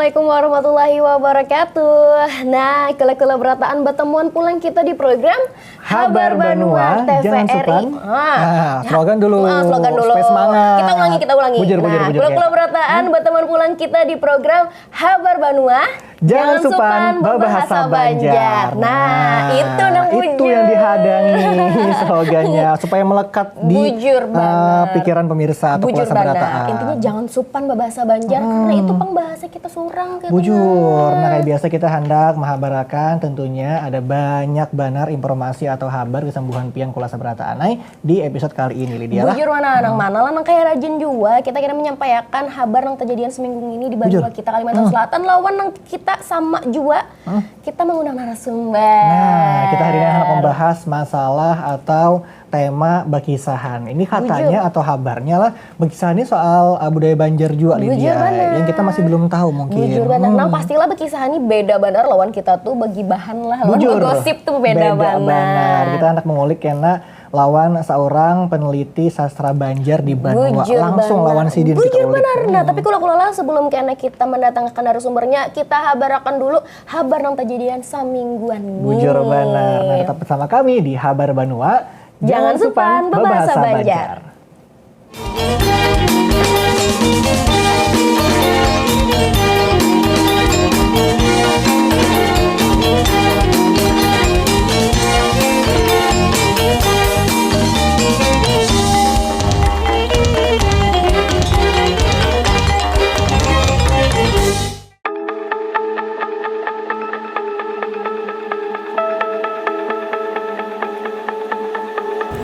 Assalamualaikum warahmatullahi wabarakatuh. Nah, kala-kala berataan bertemuan pulang kita di program Habar Banua TVRI. Slogan dulu. Slogan dulu. Supaya semangat. Kita ulangi. Bujur. Kala-kala berataan bertemuan pulang kita di program Habar Banua. Jangan supan berbahasa Banjar. Nah, itu nang bujur. Itu yang dihadang slogannya supaya melekat di pikiran pemirsa atau kelas berataan. Intinya jangan supan berbahasa Banjar karena itu pengbahasa kita surang gitu. Bujur. Nah, kayak biasa kita hendak menghabarakan tentunya ada banyak banar informasi atau kabar kesembuhan pian kelas berataan di episode kali ini, Lydia. Bujur mana lah nang kayak rajin juga kita kira menyampaikan kabar nang terjadian seminggu ini di Banua kita Kalimantan Selatan lawan nang kita sama juga kita mengundang narasumber. Nah, kita hari ini akan membahas masalah atau tema bakisahan. Ini katanya atau kabarnya lah bakisahan ini soal budaya Banjar juga, Lydia. Yang kita masih belum tahu mungkin. Bujur benar. Nah, pastilah bakisahan ini beda benar lawan kita tuh bagi bahan lah. Lawan gosip tuh beda benar. Kita hendak mengulik karena lawan seorang peneliti sastra Banjar di Banua. Langsung lawan Sidin kita ulik. Benar. Nah, tapi kalau sebelum kena kita mendatangkan narasumbernya, kita habarakan dulu habar yang terjadian semingguan ini. Bujur benar. Nah, tetap bersama kami di Habar Banua. Jangan supan berbahasa Banjar.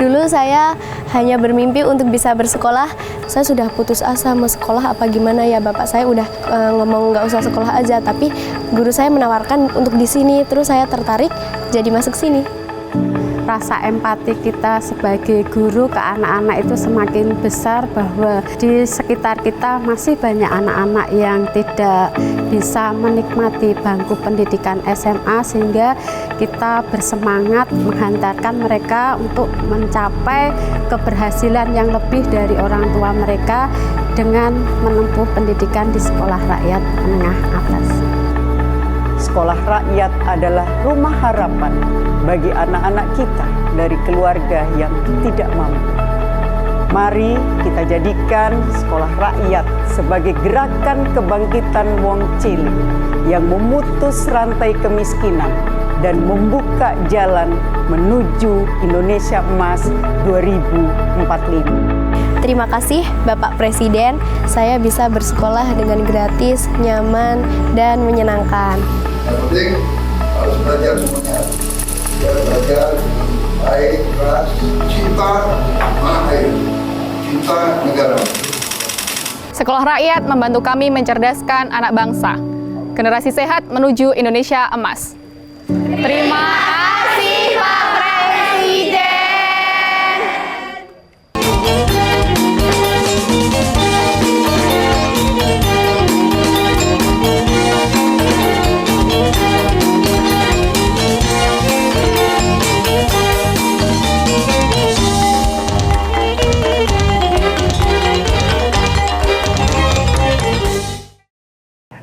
Dulu saya hanya bermimpi untuk bisa bersekolah. Saya sudah putus asa mau sekolah apa gimana ya, bapak saya udah ngomong nggak usah sekolah aja, tapi guru saya menawarkan untuk di sini, terus saya tertarik jadi masuk sini. Rasa empati kita sebagai guru ke anak-anak itu semakin besar bahwa di sekitar kita masih banyak anak-anak yang tidak bisa menikmati bangku pendidikan SMA, sehingga kita bersemangat menghantarkan mereka untuk mencapai keberhasilan yang lebih dari orang tua mereka dengan menempuh pendidikan di sekolah rakyat menengah atas. Sekolah rakyat adalah rumah harapan bagi anak-anak kita dari keluarga yang tidak mampu. Mari kita jadikan sekolah rakyat sebagai gerakan kebangkitan wong cilik yang memutus rantai kemiskinan dan membuka jalan menuju Indonesia Emas 2045. Terima kasih Bapak Presiden, saya bisa bersekolah dengan gratis, nyaman, dan menyenangkan. Yang penting harus belajar semuanya. Belajar dengan baik, keras, cinta tanah air, cinta negara. Sekolah rakyat membantu kami mencerdaskan anak bangsa. Generasi sehat menuju Indonesia Emas. Terima kasih Pak Presiden.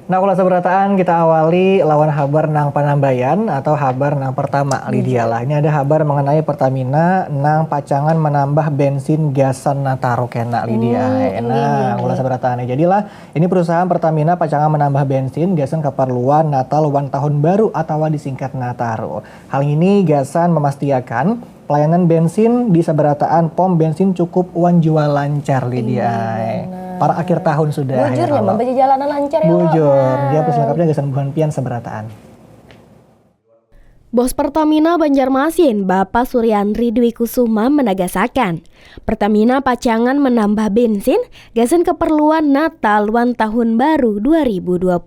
Nah, kalau seberataan kita awali lawan habar nang panambayan atau habar nang pertama, Lydia lah. Ini ada habar mengenai Pertamina nang pacangan menambah bensin gasan Nataro kena, Lydia. Nah, kalau seberataan jadilah ini perusahaan Pertamina pacangan menambah bensin gasan keperluan Natal wan tahun baru atau disingkat Nataro. Hal ini gasan memastikan pelayanan bensin di seberataan pom bensin cukup wan jual lancar, Lydia. Para akhir tahun sudah. Bujur ya, membaca jalanan lancar ya. Bujur, dia perselengkapnya gasan buhan pian seberataan. Bos Pertamina Banjarmasin, Bapak Suryandri Dwi Kusuma menegaskan, Pertamina pacangan menambah bensin gasan keperluan Natal wan tahun baru 2026.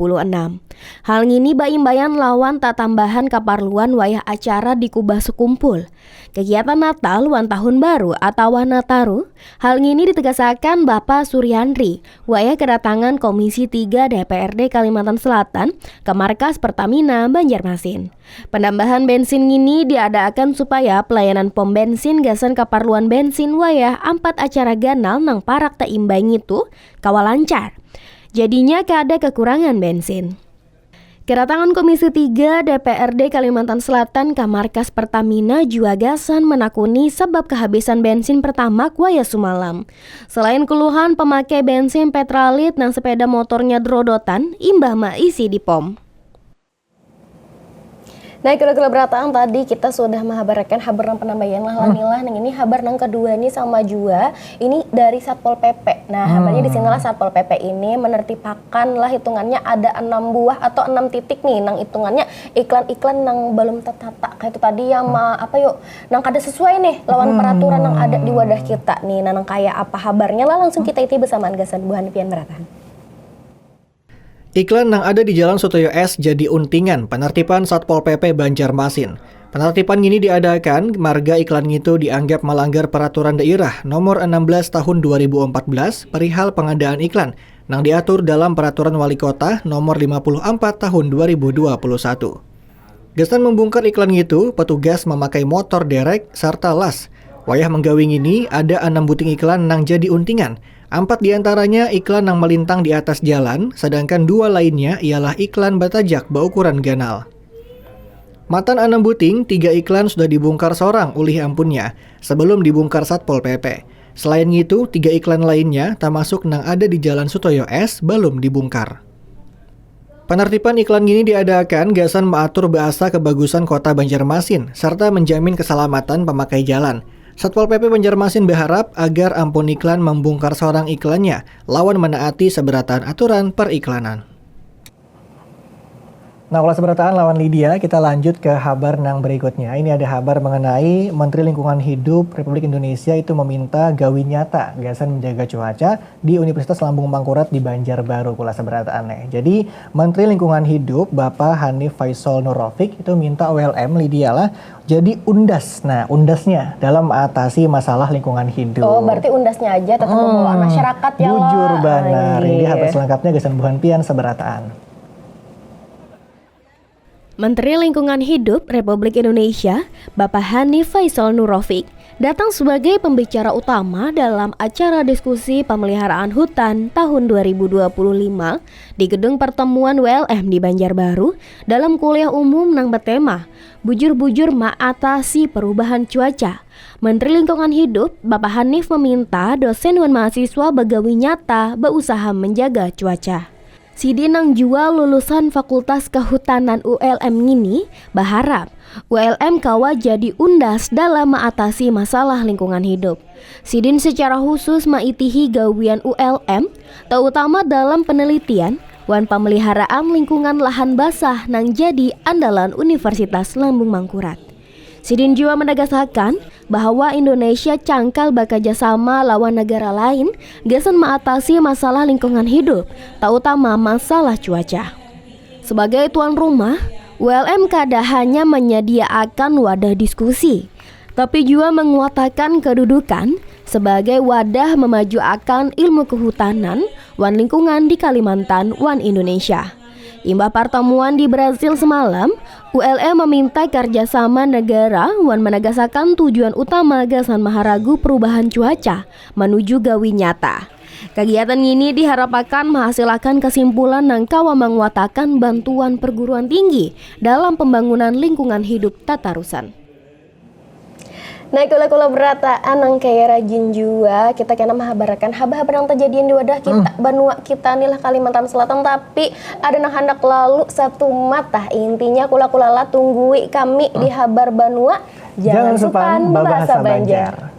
Hal ini baimbayan lawan tak tambahan keperluan wayah acara di kubah sekumpul. Kegiatan Natal wan tahun baru atau Nataru, hal ini ditegaskan Bapak Suryandri wayah kedatangan Komisi 3 DPRD Kalimantan Selatan ke markas Pertamina Banjarmasin. Penambahan bensin ini diadakan supaya pelayanan pom bensin gasan keperluan bensin wayah 4 acara ganal nang parak tak imbang itu kawal lancar. Jadinya kada kekurangan bensin. Kedatangan Komisi 3 DPRD Kalimantan Selatan ke markas Pertamina jua gasan menakuni sebab kehabisan bensin Pertamax waya sumalam. Selain keluhan pemakai bensin Petralit dan sepeda motornya drodotan, imbah ma isi di pom. Nah, kira-kira berataan tadi kita sudah menghabarkan habar nang penambahan lah nang ini habar nang kedua nih sama jua ini dari Satpol PP. Nah, habarnya di sinilah Satpol PP ini menertibkan lah hitungannya ada 6 buah atau 6 titik nih nang hitungannya iklan-iklan nang belum tertata kayak itu tadi yang nang kada sesuai nih lawan peraturan nang ada di wadah kita nih. Nah, nang kayak apa habarnya lah langsung kita iti bersamaan gasan buhan pian berataan. Iklan yang ada di Jalan Sutoyo S jadi untingan penertiban Satpol PP Banjarmasin. Penertiban ini diadakan marga iklan itu dianggap melanggar peraturan daerah nomor 16 tahun 2014 perihal pengadaan iklan yang diatur dalam peraturan wali kota nomor 54 tahun 2021. Gasan membongkar iklan itu, petugas memakai motor derek serta las. Wayah menggawing ini ada 6 buting iklan yang jadi untingan. 4 diantaranya iklan yang melintang di atas jalan, sedangkan 2 lainnya ialah iklan batajak berukuran ganal. Matan 6 buting, 3 iklan sudah dibongkar seorang ulih ampunnya sebelum dibongkar Satpol PP. Selain itu, 3 iklan lainnya termasuk yang ada di Jalan Sutoyo S belum dibongkar. Penertiban iklan ini diadakan gasan mengatur bahasa kebagusan kota Banjarmasin serta menjamin keselamatan pemakai jalan. Satpol PP Banjarmasin berharap agar ampun iklan membongkar seorang iklannya lawan menaati seberatan aturan periklanan. Nah, ulas berataan lawan Lydia, kita lanjut ke kabar yang berikutnya. Ini ada kabar mengenai Menteri Lingkungan Hidup Republik Indonesia itu meminta gawi nyata gasan menjaga cuaca di Universitas Lambung Mangkurat di Banjarbaru ulas berataannya. Jadi, Menteri Lingkungan Hidup Bapak Hanif Faisal Nurrofik itu minta ULM Lydia lah jadi undas. Nah, undasnya dalam mengatasi masalah lingkungan hidup. Oh, berarti undasnya aja tetap membawa masyarakat ya. Bujur benar. Ini kabar selengkapnya gasan buhan pian seberataan. Menteri Lingkungan Hidup Republik Indonesia, Bapak Hanif Faisal Nurrofik, datang sebagai pembicara utama dalam acara diskusi pemeliharaan hutan tahun 2025 di Gedung Pertemuan WLM di Banjarbaru dalam kuliah umum nang bertema Bujur-bujur Ma'atasi Perubahan Cuaca. Menteri Lingkungan Hidup, Bapak Hanif meminta dosen dan mahasiswa begawi nyata berusaha menjaga cuaca. Sidi nang jua lulusan Fakultas Kehutanan ULM ini berharap ULM kawa jadi undas dalam mengatasi masalah lingkungan hidup. Sidin secara khusus maitihi gawian ULM, terutama dalam penelitian wan pemeliharaan lingkungan lahan basah nang jadi andalan Universitas Lambung Mangkurat. Sidin juga menegaskan bahwa Indonesia cangkal bekerja sama lawan negara lain gasan mengatasi masalah lingkungan hidup, terutama masalah cuaca. Sebagai tuan rumah, ULM kada hanya menyediakan wadah diskusi, tapi juga menguatkan kedudukan sebagai wadah memajukan ilmu kehutanan wan lingkungan di Kalimantan wan Indonesia. Imbah pertemuan di Brasil semalam, ULM meminta kerjasama negara wan menegaskan tujuan utama gasan maharagu perubahan cuaca menuju gawi nyata. Kegiatan ini diharapkan menghasilkan kesimpulan yang kawa menguatkan bantuan perguruan tinggi dalam pembangunan lingkungan hidup tatarusan. Nah, kula berataan nang kayak rajin jua kita kena menghabarkan habar-habar yang terjadian di wadah kita benua kita nih lah Kalimantan Selatan, tapi ada nang hendak lalu satu mata. Intinya kula lah tunggui kami di habar benua. Jangan supan bahasa Banjar.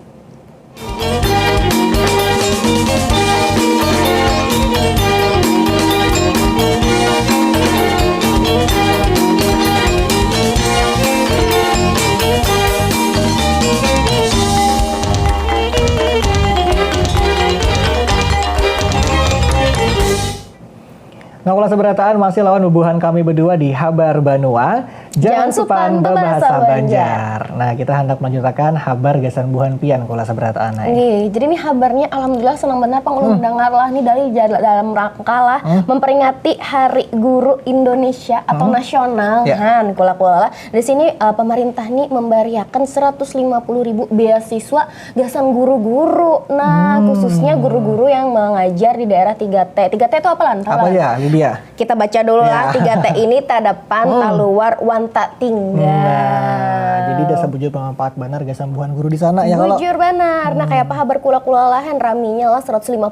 Nah, ulas berataan masih lawan hubungan kami berdua di Habar Banua. Jangan supan berbahasa Banjar. Nah, kita hendak melanjutkan habar gasan buhan pian kula sabarataan. Jadi ini kabarnya alhamdulillah senang benar Pang ulun dengar lah nih dari dalam rangka lah memperingati Hari Guru Indonesia atau nasional. Han kula-kula lah. Di sini pemerintah nih memberiakan 150.000 beasiswa gasan guru-guru. Nah, khususnya guru-guru yang mengajar di daerah 3T. 3T itu apa lan? Apa ya, Lydia? Kita baca dulu lah 3T ini tadapan, taluar, tak tinggal. Nah, jadi dasa bujur bermanfaat benar gasan buhan guru di sana ya kalau. Bujur benar. Nah, kayak apa kabar kula-kula lahan raminya lah 150.000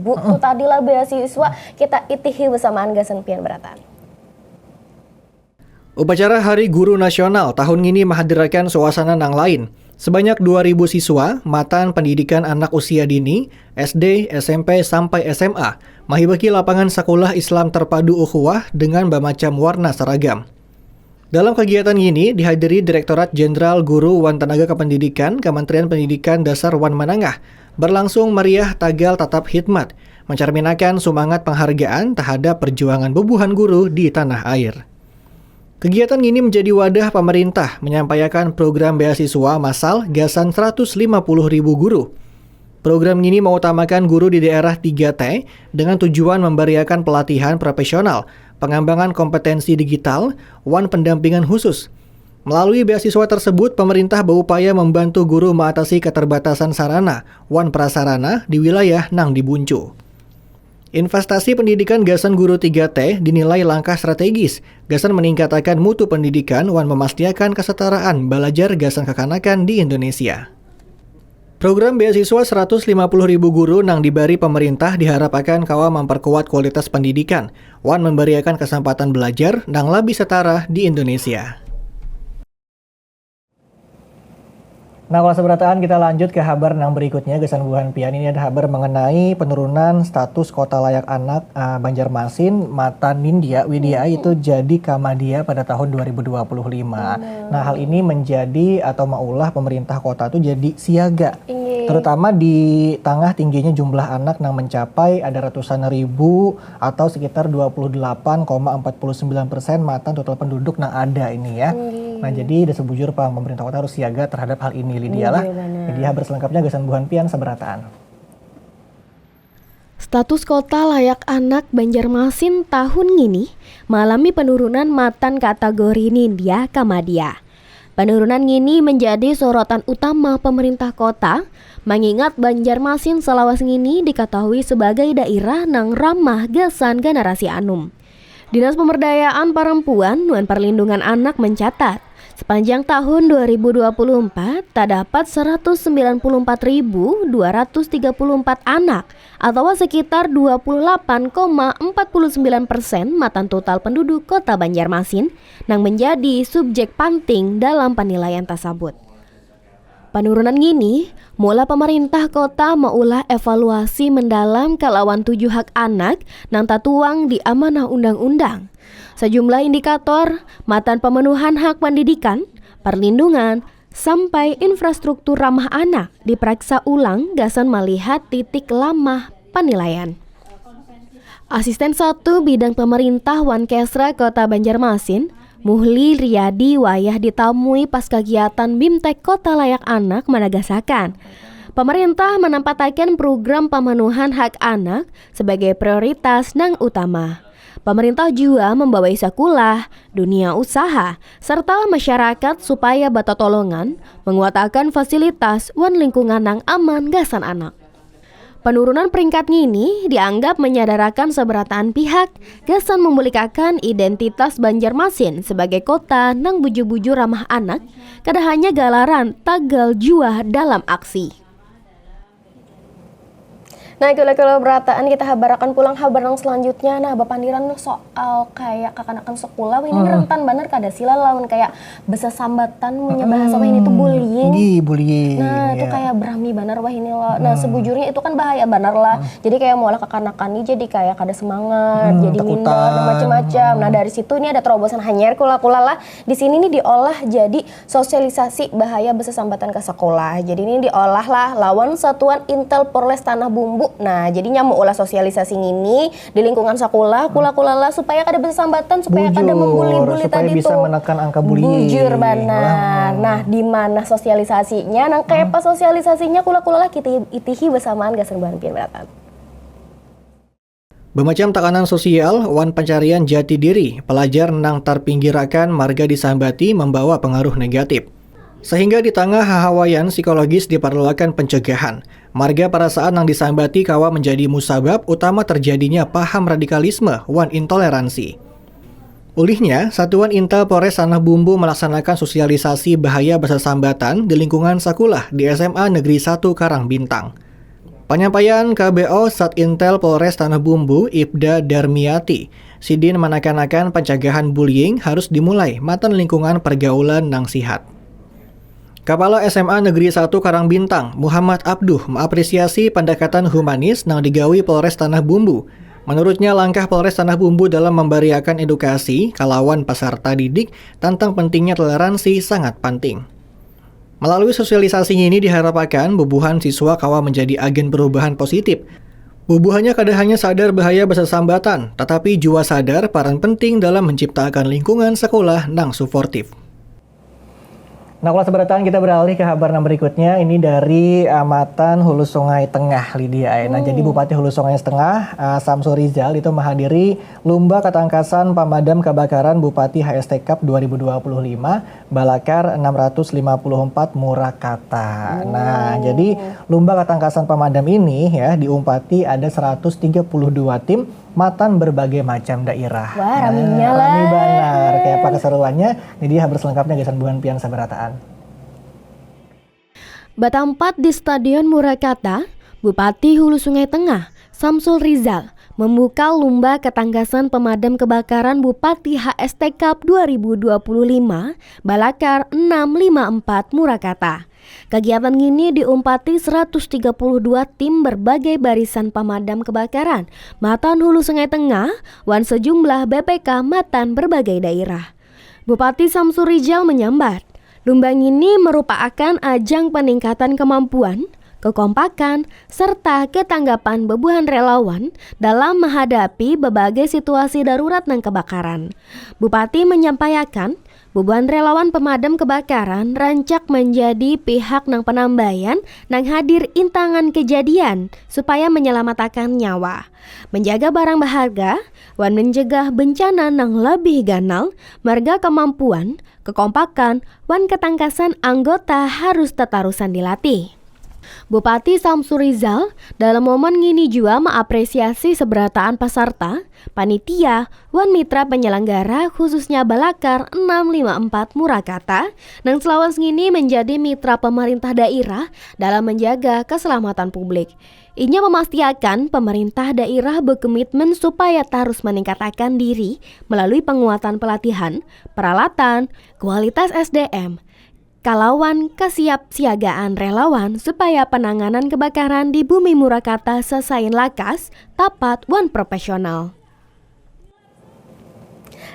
tuh tadi lah beasiswa kita itihi bersamaan gasan pian beratan. Upacara Hari Guru Nasional tahun ini menghadirkan suasana nang lain. Sebanyak 2.000 siswa matan pendidikan anak usia dini, SD, SMP sampai SMA, mahibaki lapangan sekolah Islam terpadu ukhuwah dengan bermacam warna seragam. Dalam kegiatan ini dihadiri Direktorat Jenderal Guru wan Tenaga Kependidikan Kementerian Pendidikan Dasar wan Menengah, berlangsung meriah tagal tatap khidmat, mencerminakan semangat penghargaan terhadap perjuangan bubuhan guru di tanah air. Kegiatan ini menjadi wadah pemerintah menyampaikan program beasiswa massal gasan 150.000 guru. Program ini mengutamakan guru di daerah 3T dengan tujuan memberiakan pelatihan profesional, pengembangan kompetensi digital, wan pendampingan khusus. Melalui beasiswa tersebut, pemerintah berupaya membantu guru mengatasi keterbatasan sarana, wan prasarana di wilayah nang dibuncu. Investasi pendidikan gasan guru 3T dinilai langkah strategis, gasan meningkatkan mutu pendidikan wan memastikan kesetaraan belajar gasan kekanakan di Indonesia. Program beasiswa 150.000 guru nang diberi pemerintah diharapkan kawa memperkuat kualitas pendidikan, wan memberiakan kesempatan belajar nang lebih setara di Indonesia. Nah, kalau seberataan kita lanjut ke kabar nang berikutnya gasan buhan pian ini ada kabar mengenai penurunan status kota layak anak Banjarmasin Matan Nindya Widya itu jadi Kamadia pada tahun 2025. Nah, hal ini menjadi atau maulah pemerintah kota itu jadi siaga. Terutama di tengah tingginya jumlah anak yang mencapai ada ratusan ribu atau sekitar 28,49% matan total penduduk yang ada ini ya. Nah, jadi sebujur pemerintah kota harus siaga terhadap hal ini Lydia lah. Jadi berselengkapnya gasan buhan pian saberataan. Status kota layak anak Banjarmasin tahun ini mengalami penurunan matan kategori Nindya Kamadia. Penurunan ini menjadi sorotan utama pemerintah kota, mengingat Banjarmasin Sulawesi ini diketahui sebagai daerah nang ramah gasan generasi anum. Dinas Pemberdayaan Perempuan dan Perlindungan Anak mencatat, sepanjang tahun 2024 terdapat 194.234 anak atau sekitar 28,49% matan total penduduk kota Banjarmasin yang menjadi subjek penting dalam penilaian tersebut. Penurunan ini mula pemerintah kota meulah evaluasi mendalam kelawan 7 hak anak nang tatuang di amanah undang-undang. Sejumlah indikator matan pemenuhan hak pendidikan, perlindungan, sampai infrastruktur ramah anak diperiksa ulang gasan melihat titik lamah penilaian. Asisten 1 Bidang Pemerintah Wankesra Kota Banjarmasin, Muhli Riyadi wayah ditamui pas kegiatan BIMTEK Kota Layak Anak menegaskan, pemerintah menempatkan program pemenuhan hak anak sebagai prioritas nang utama. Pemerintah juga membawa sekolah, dunia usaha, serta masyarakat supaya bata tolongan menguatkan fasilitas wan lingkungan nang aman gasan anak. Penurunan peringkat ini dianggap menyadarakan seberataan pihak gasan memulihkan identitas Banjarmasin sebagai kota nang buju-buju ramah anak kada hanya galaran tagal jua dalam aksi. Nah, kalau berataan kita habarakan pulang habar yang selanjutnya. Nah, Bapak Pandiran soal kayak kakanakan sekolah ini rentan bener kada sila lawan kayak besa sambatan punya bahasa wah ini tuh bullying. Bullying. Nah, itu kayak berami bener wah ini loh. Nah, sebujurnya itu kan bahaya bener lah. Jadi kayak mau kakanakan ini jadi kayak kada semangat, jadi minder dan macam-macam. Nah, dari situ ini ada terobosan hanyar kula-kula lah. Di sini nih diolah jadi sosialisasi bahaya besa sambatan ke sekolah. Jadi ini diolah lah lawan Satuan Intel Polres Tanah Bumbu Bu. Nah, jadinya mau ulah sosialisasi ini di lingkungan sekolah, kula-kulala supaya kada bisa sambatan, supaya kada membuli-buli supaya tadi bisa tuh. menekan angka bullying. Bujur benar. Nah, di mana sosialisasinya? Nang kayak apa sosialisasinya kula-kulala kita itihi bersamaan gasan bahan pian beratan. Bermacam tekanan sosial, wan pencarian jati diri, pelajar nang terpinggirakan marga disambati membawa pengaruh negatif. Sehingga di tengah hahawayan psikologis diperlukan pencegahan. Marga perasaan nang disambati kawa menjadi musabab utama terjadinya paham radikalisme wan intoleransi. Ulihnya, Satuan Intel Polres Tanah Bumbu melaksanakan sosialisasi bahaya bahasa sambatan di lingkungan sekolah di SMA Negeri 1 Karangbintang. Penyampaian KBO Satintel Polres Tanah Bumbu Ibda Darmiati, Sidin menekankan pencegahan bullying harus dimulai matan lingkungan pergaulan nang sihat. Kepala SMA Negeri 1 Karangbintang, Muhammad Abduh, mengapresiasi pendekatan humanis nang digawi Polres Tanah Bumbu. Menurutnya langkah Polres Tanah Bumbu dalam memberiakan edukasi kalawan peserta didik tentang pentingnya toleransi sangat penting. Melalui sosialisasi ini diharapkan bubuhan siswa kawa menjadi agen perubahan positif. Bubuhannya kada hanya sadar bahaya bahasa sambatan, tetapi juga sadar peran penting dalam menciptakan lingkungan sekolah nang suportif. Nah, kalau seberatan kita beralih ke kabar yang berikutnya, ini dari Amatan Hulu Sungai Tengah, Lydia. Nah, jadi Bupati Hulu Sungai Tengah, Samsul Rizal itu menghadiri Lomba Ketangkasan Pemadam Kebakaran Bupati HST Cup 2025 Balakar 654 Murakata. Nah, jadi Lomba Ketangkasan Pemadam ini ya diumpati ada 132 tim matan berbagai macam daerah. Wah, raminya lah. Rami benar. Kayak apa keseruannya? Jadi habar selengkapnya gasan buhan pian sabarataan. Batampat di Stadion Murakata, Bupati Hulu Sungai Tengah, Samsul Rizal, membuka Lomba Ketangkasan Pemadam Kebakaran Bupati HST Cup 2025 Balakar 654 Murakata. Kegiatan ini diumpati 132 tim berbagai barisan pemadam kebakaran matan Hulu Sungai Tengah wan sejumlah BPK matan berbagai daerah. Bupati Samsul Rizal menyambat, lomba ini merupakan ajang peningkatan kemampuan, kekompakan, serta ketanggapan bebuhan relawan dalam menghadapi berbagai situasi darurat nang kebakaran. Bupati menyampaikan, bebuhan relawan pemadam kebakaran rancak menjadi pihak nang penambayan nang hadir intangan kejadian supaya menyelamatkan nyawa, menjaga barang berharga, wan mencegah bencana nang lebih ganal, marga kemampuan, kekompakan, wan ketangkasan anggota harus tetarusan dilatih. Bupati Samsul Rizal dalam momen ini juga mengapresiasi seberataan peserta, panitia, wan mitra penyelenggara khususnya Balakar 654 Murakata yang selawas ini menjadi mitra pemerintah daerah dalam menjaga keselamatan publik. Inya memastikan pemerintah daerah berkomitmen supaya terus meningkatkan diri melalui penguatan pelatihan, peralatan, kualitas SDM, kalawan kesiapsiagaan relawan supaya penanganan kebakaran di Bumi Murakata sesain lakas, tapat, wan profesional.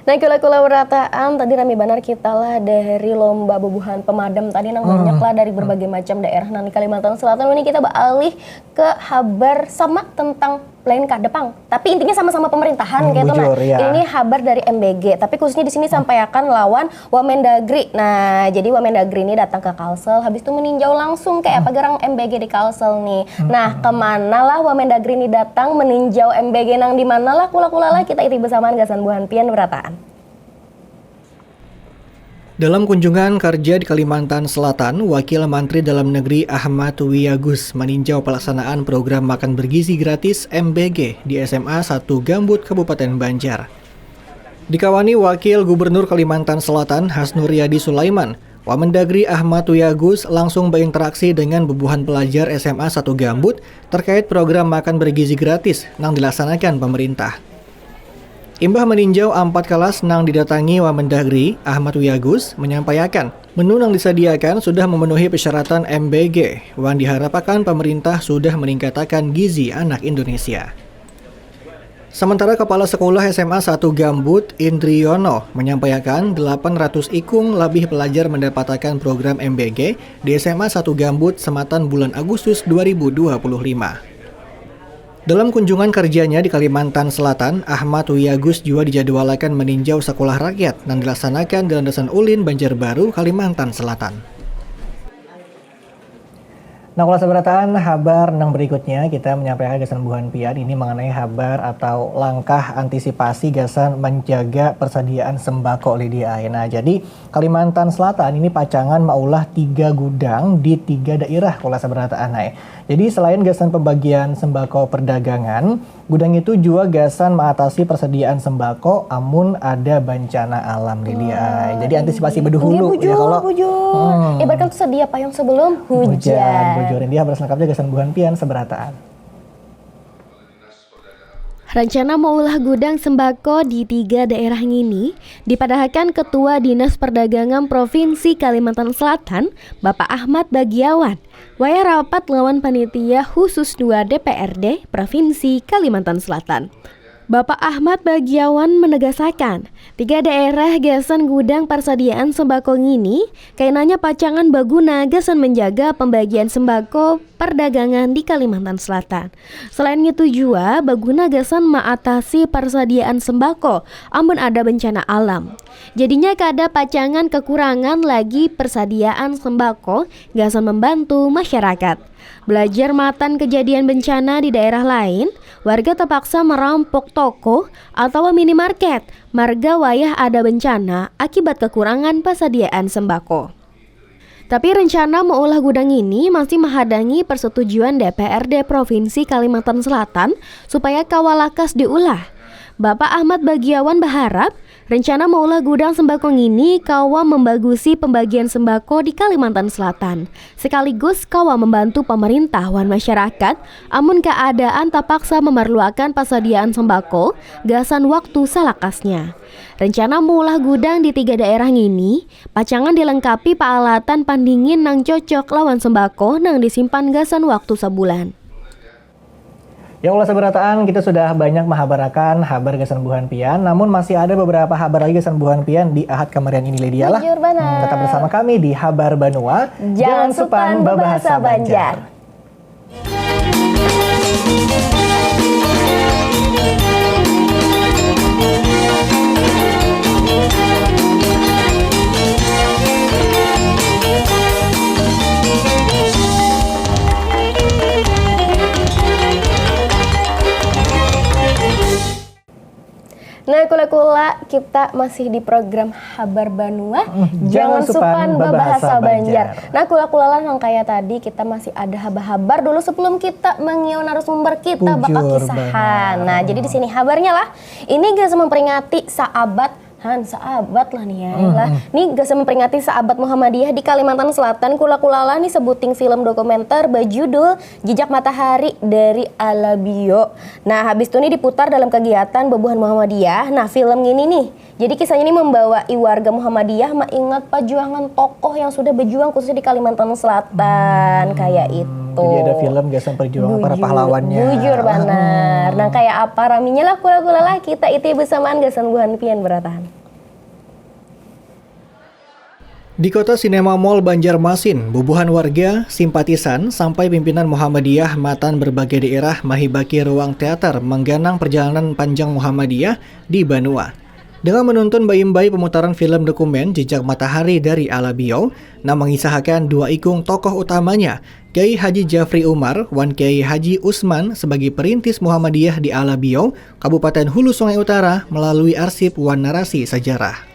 Nah, kula-kula berataan tadi rame benar kita lah dari lomba bubuhan pemadam tadi nang banyak lah dari berbagai macam daerah nang di Kalimantan Selatan. Ini kita beralih ke kabar sama tentang lain kadepang, tapi intinya sama-sama pemerintahan kayak itu. Nah, ya. ini kabar dari MBG, tapi khususnya di sini sampaikan lawan Wamendagri. Nah, jadi Wamendagri ini datang ke Kalsel, habis itu meninjau langsung kayak apa gerang MBG di Kalsel nih. Nah, kemana lah Wamendagri ini datang meninjau MBG nang di mana lah kula-kula lah kita iti bersamaan gasan buhan pian berataan. Dalam kunjungan kerja di Kalimantan Selatan, Wakil Menteri Dalam Negeri Ahmad Wiyagus meninjau pelaksanaan program makan bergizi gratis MBG di SMA 1 Gambut, Kabupaten Banjar. Dikawani Wakil Gubernur Kalimantan Selatan Hasnuriadi Sulaiman, Wamendagri Ahmad Wiyagus langsung berinteraksi dengan bubuhan pelajar SMA 1 Gambut terkait program makan bergizi gratis yang dilaksanakan pemerintah. Imbah meninjau 4 kelas nang didatangi Wamendagri, Ahmad Wiyagus menyampaikan menu yang disediakan sudah memenuhi persyaratan MBG, yang diharapkan pemerintah sudah meningkatkan gizi anak Indonesia. Sementara Kepala Sekolah SMA 1 Gambut, Indriyono, menyampaikan 800 ikung lebih pelajar mendapatkan program MBG di SMA 1 Gambut sematan bulan Agustus 2025. Dalam kunjungan kerjanya di Kalimantan Selatan, Ahmad Wiyagus juga dijadwalkan meninjau sekolah rakyat yang dilaksanakan di Landasan Ulin, Banjarbaru, Kalimantan Selatan. Nah, kalau seberataan habar yang berikutnya kita menyampaikan gasan Buhan Pian ini mengenai habar atau langkah antisipasi gasan menjaga persediaan sembako Lydia. Nah, jadi Kalimantan Selatan ini pacangan maulah 3 gudang di 3 daerah kalau seberataan. Jadi selain gasan pembagian sembako perdagangan, gudang itu juga gasan mengatasi persediaan sembako amun ada bencana alam Lydia. Jadi antisipasi bedahulu ya kalau ibaratkan tuh sedia payung sebelum hujan. Bujur dia harus lengkapnya gasan Buhan Pian seberataan. Rencana maulah gudang sembako di 3 daerah ini dipadahkan Ketua Dinas Perdagangan Provinsi Kalimantan Selatan, Bapak Ahmad Bagiawan, waya rapat lawan panitia khusus 2 DPRD Provinsi Kalimantan Selatan. Bapak Ahmad Bagiawan menegaskan, 3 daerah gasan gudang persediaan sembako ini kainanya pacangan baguna gasan menjaga pembagian sembako perdagangan di Kalimantan Selatan. Selain itu juga baguna gasan mengatasi persediaan sembako amun ada bencana alam. Jadinya kada pacangan kekurangan lagi persediaan sembako gasan membantu masyarakat. Belajar matan kejadian bencana di daerah lain, warga terpaksa merampok toko atau minimarket marga wayah ada bencana akibat kekurangan persediaan sembako. Tapi rencana mengolah gudang ini masih menghadangi persetujuan DPRD Provinsi Kalimantan Selatan supaya kawalakas diulah. Bapak Ahmad Bagiawan berharap rencana mengolah gudang sembako ini kawa membagusi pembagian sembako di Kalimantan Selatan. Sekaligus kawa membantu pemerintah wan masyarakat amun keadaan terpaksa memerlukan persediaan sembako gasan waktu salakasnya. Rencana mengolah gudang di 3 daerah ini pacangan dilengkapi peralatan pandingin nang cocok lawan sembako nang disimpan gasan waktu sebulan. Ya Allah seberataan kita sudah banyak menghabarakan habar gasan Buhan Pian, namun masih ada beberapa habar lagi gasan Buhan Pian di Ahad kemarin ini Lydia lah. Tetap bersama kami di Habar Banua. Jangan supan berbahasa Banjar. Nah, kula-kula kita masih di program Habar Banua. Jangan supan berbahasa Banjar. Nah, kula-kula lah yang kayak tadi kita masih ada habar-habar dulu sebelum kita mengiau narasumber kita bakal kisahan. Nah, jadi di sini habarnya lah. Ini gak memperingati sahabat sahabat lah nih ya. Nih gak memperingati sahabat Muhammadiyah di Kalimantan Selatan. Kula-kula nih sebuting film dokumenter berjudul Jejak Matahari dari Alabio. Nah, habis itu nih diputar dalam kegiatan Bebuhan Muhammadiyah. Nah, film ini nih, jadi kisahnya ini membawa warga Muhammadiyah mengingat perjuangan tokoh yang sudah berjuang khususnya di Kalimantan Selatan kayak itu. Jadi ada film gasan perjuangan para pahlawannya. Bujur benar. Nah, kayak apa raminya lah kula-kula lah kita itu bersamaan gasan Buhan Pian beratahan. Di kota Sinema Mall Banjarmasin, bubuhan warga, simpatisan, sampai pimpinan Muhammadiyah matan berbagai daerah mahibaki ruang teater mengganang perjalanan panjang Muhammadiyah di Banua. Dengan menonton bayi-bayi pemutaran film dokumen Jejak Matahari dari Alabio, yang mengisahkan 2 ikung tokoh utamanya, Kiai Haji Jafri Umar wan Kiai Haji Usman sebagai perintis Muhammadiyah di Alabio, Kabupaten Hulu Sungai Utara melalui arsip wan narasi sejarah.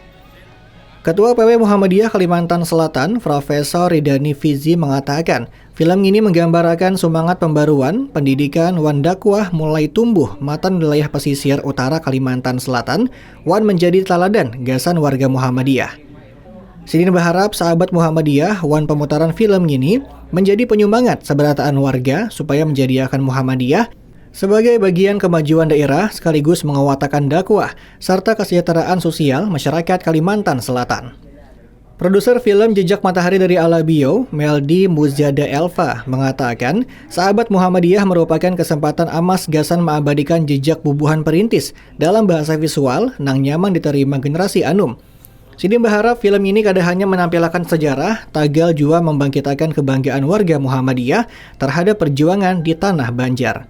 Ketua PW Muhammadiyah Kalimantan Selatan, Profesor Ridani Fizi mengatakan, film ini menggambarkan semangat pembaruan, pendidikan, wan dakwah mulai tumbuh matan wilayah pesisir utara Kalimantan Selatan, wan menjadi teladan gasan warga Muhammadiyah. Sidin berharap sahabat Muhammadiyah wan pemutaran film ini menjadi penyumangat seberataan warga supaya menjadikan Muhammadiyah sebagai bagian kemajuan daerah sekaligus menguatkan dakwah serta kesejahteraan sosial masyarakat Kalimantan Selatan. Produser film Jejak Matahari dari Alabio, Meldi Muzjada Elva, mengatakan sahabat Muhammadiyah merupakan kesempatan emas gasan mengabadikan jejak bubuhan perintis dalam bahasa visual nang nyaman diterima generasi anum. Sidin berharap film ini kada hanya menampilkan sejarah, tagal juga membangkitkan kebanggaan warga Muhammadiyah terhadap perjuangan di tanah Banjar.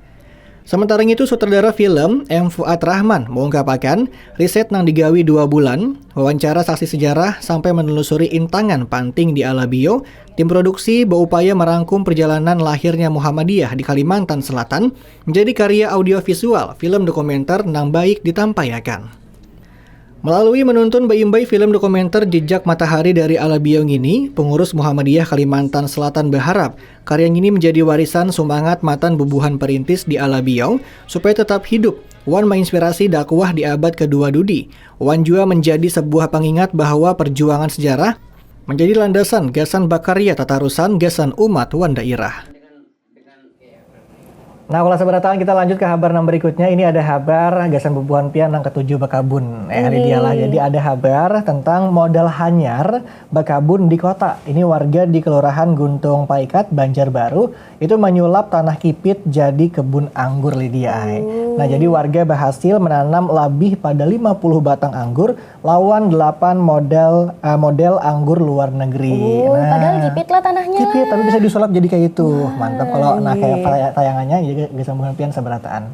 Sementara itu sutradara film M. Fuad Rahman mengungkapkan riset nang digawi 2 bulan, wawancara saksi sejarah sampai menelusuri intangan panting di Alabio, tim produksi berupaya merangkum perjalanan lahirnya Muhammadiyah di Kalimantan Selatan menjadi karya audiovisual film dokumenter nang baik ditampayakan. Melalui menuntun bayi-bayi film dokumenter Jejak Matahari dari Alabio ini, pengurus Muhammadiyah Kalimantan Selatan berharap karya ini menjadi warisan semangat matan bubuhan perintis di Alabio supaya tetap hidup. Wan menginspirasi dakwah di abad kedua Dudi. Wan juga menjadi sebuah pengingat bahwa perjuangan sejarah menjadi landasan gasan bakarya tatarusan gasan umat wan daerah. Nah, kalau seberatan kita lanjut ke kabar yang berikutnya. Ini ada kabar gasan bubuhan pian yang ke-7 Bakabun. Dialah. Jadi ada kabar tentang modal hanyar Bakabun di kota. Ini warga di Kelurahan Guntung Paikat, Banjarbaru itu menyulap tanah kipit jadi kebun anggur Lydia. Nah, jadi warga berhasil menanam lebih pada 50 batang anggur lawan 8 model anggur luar negeri. Padahal kipit lah tanahnya. Kipit, tapi bisa disulap jadi kayak itu. Mantap kalau kayak tayangannya jadi gesambungan pian seberataan.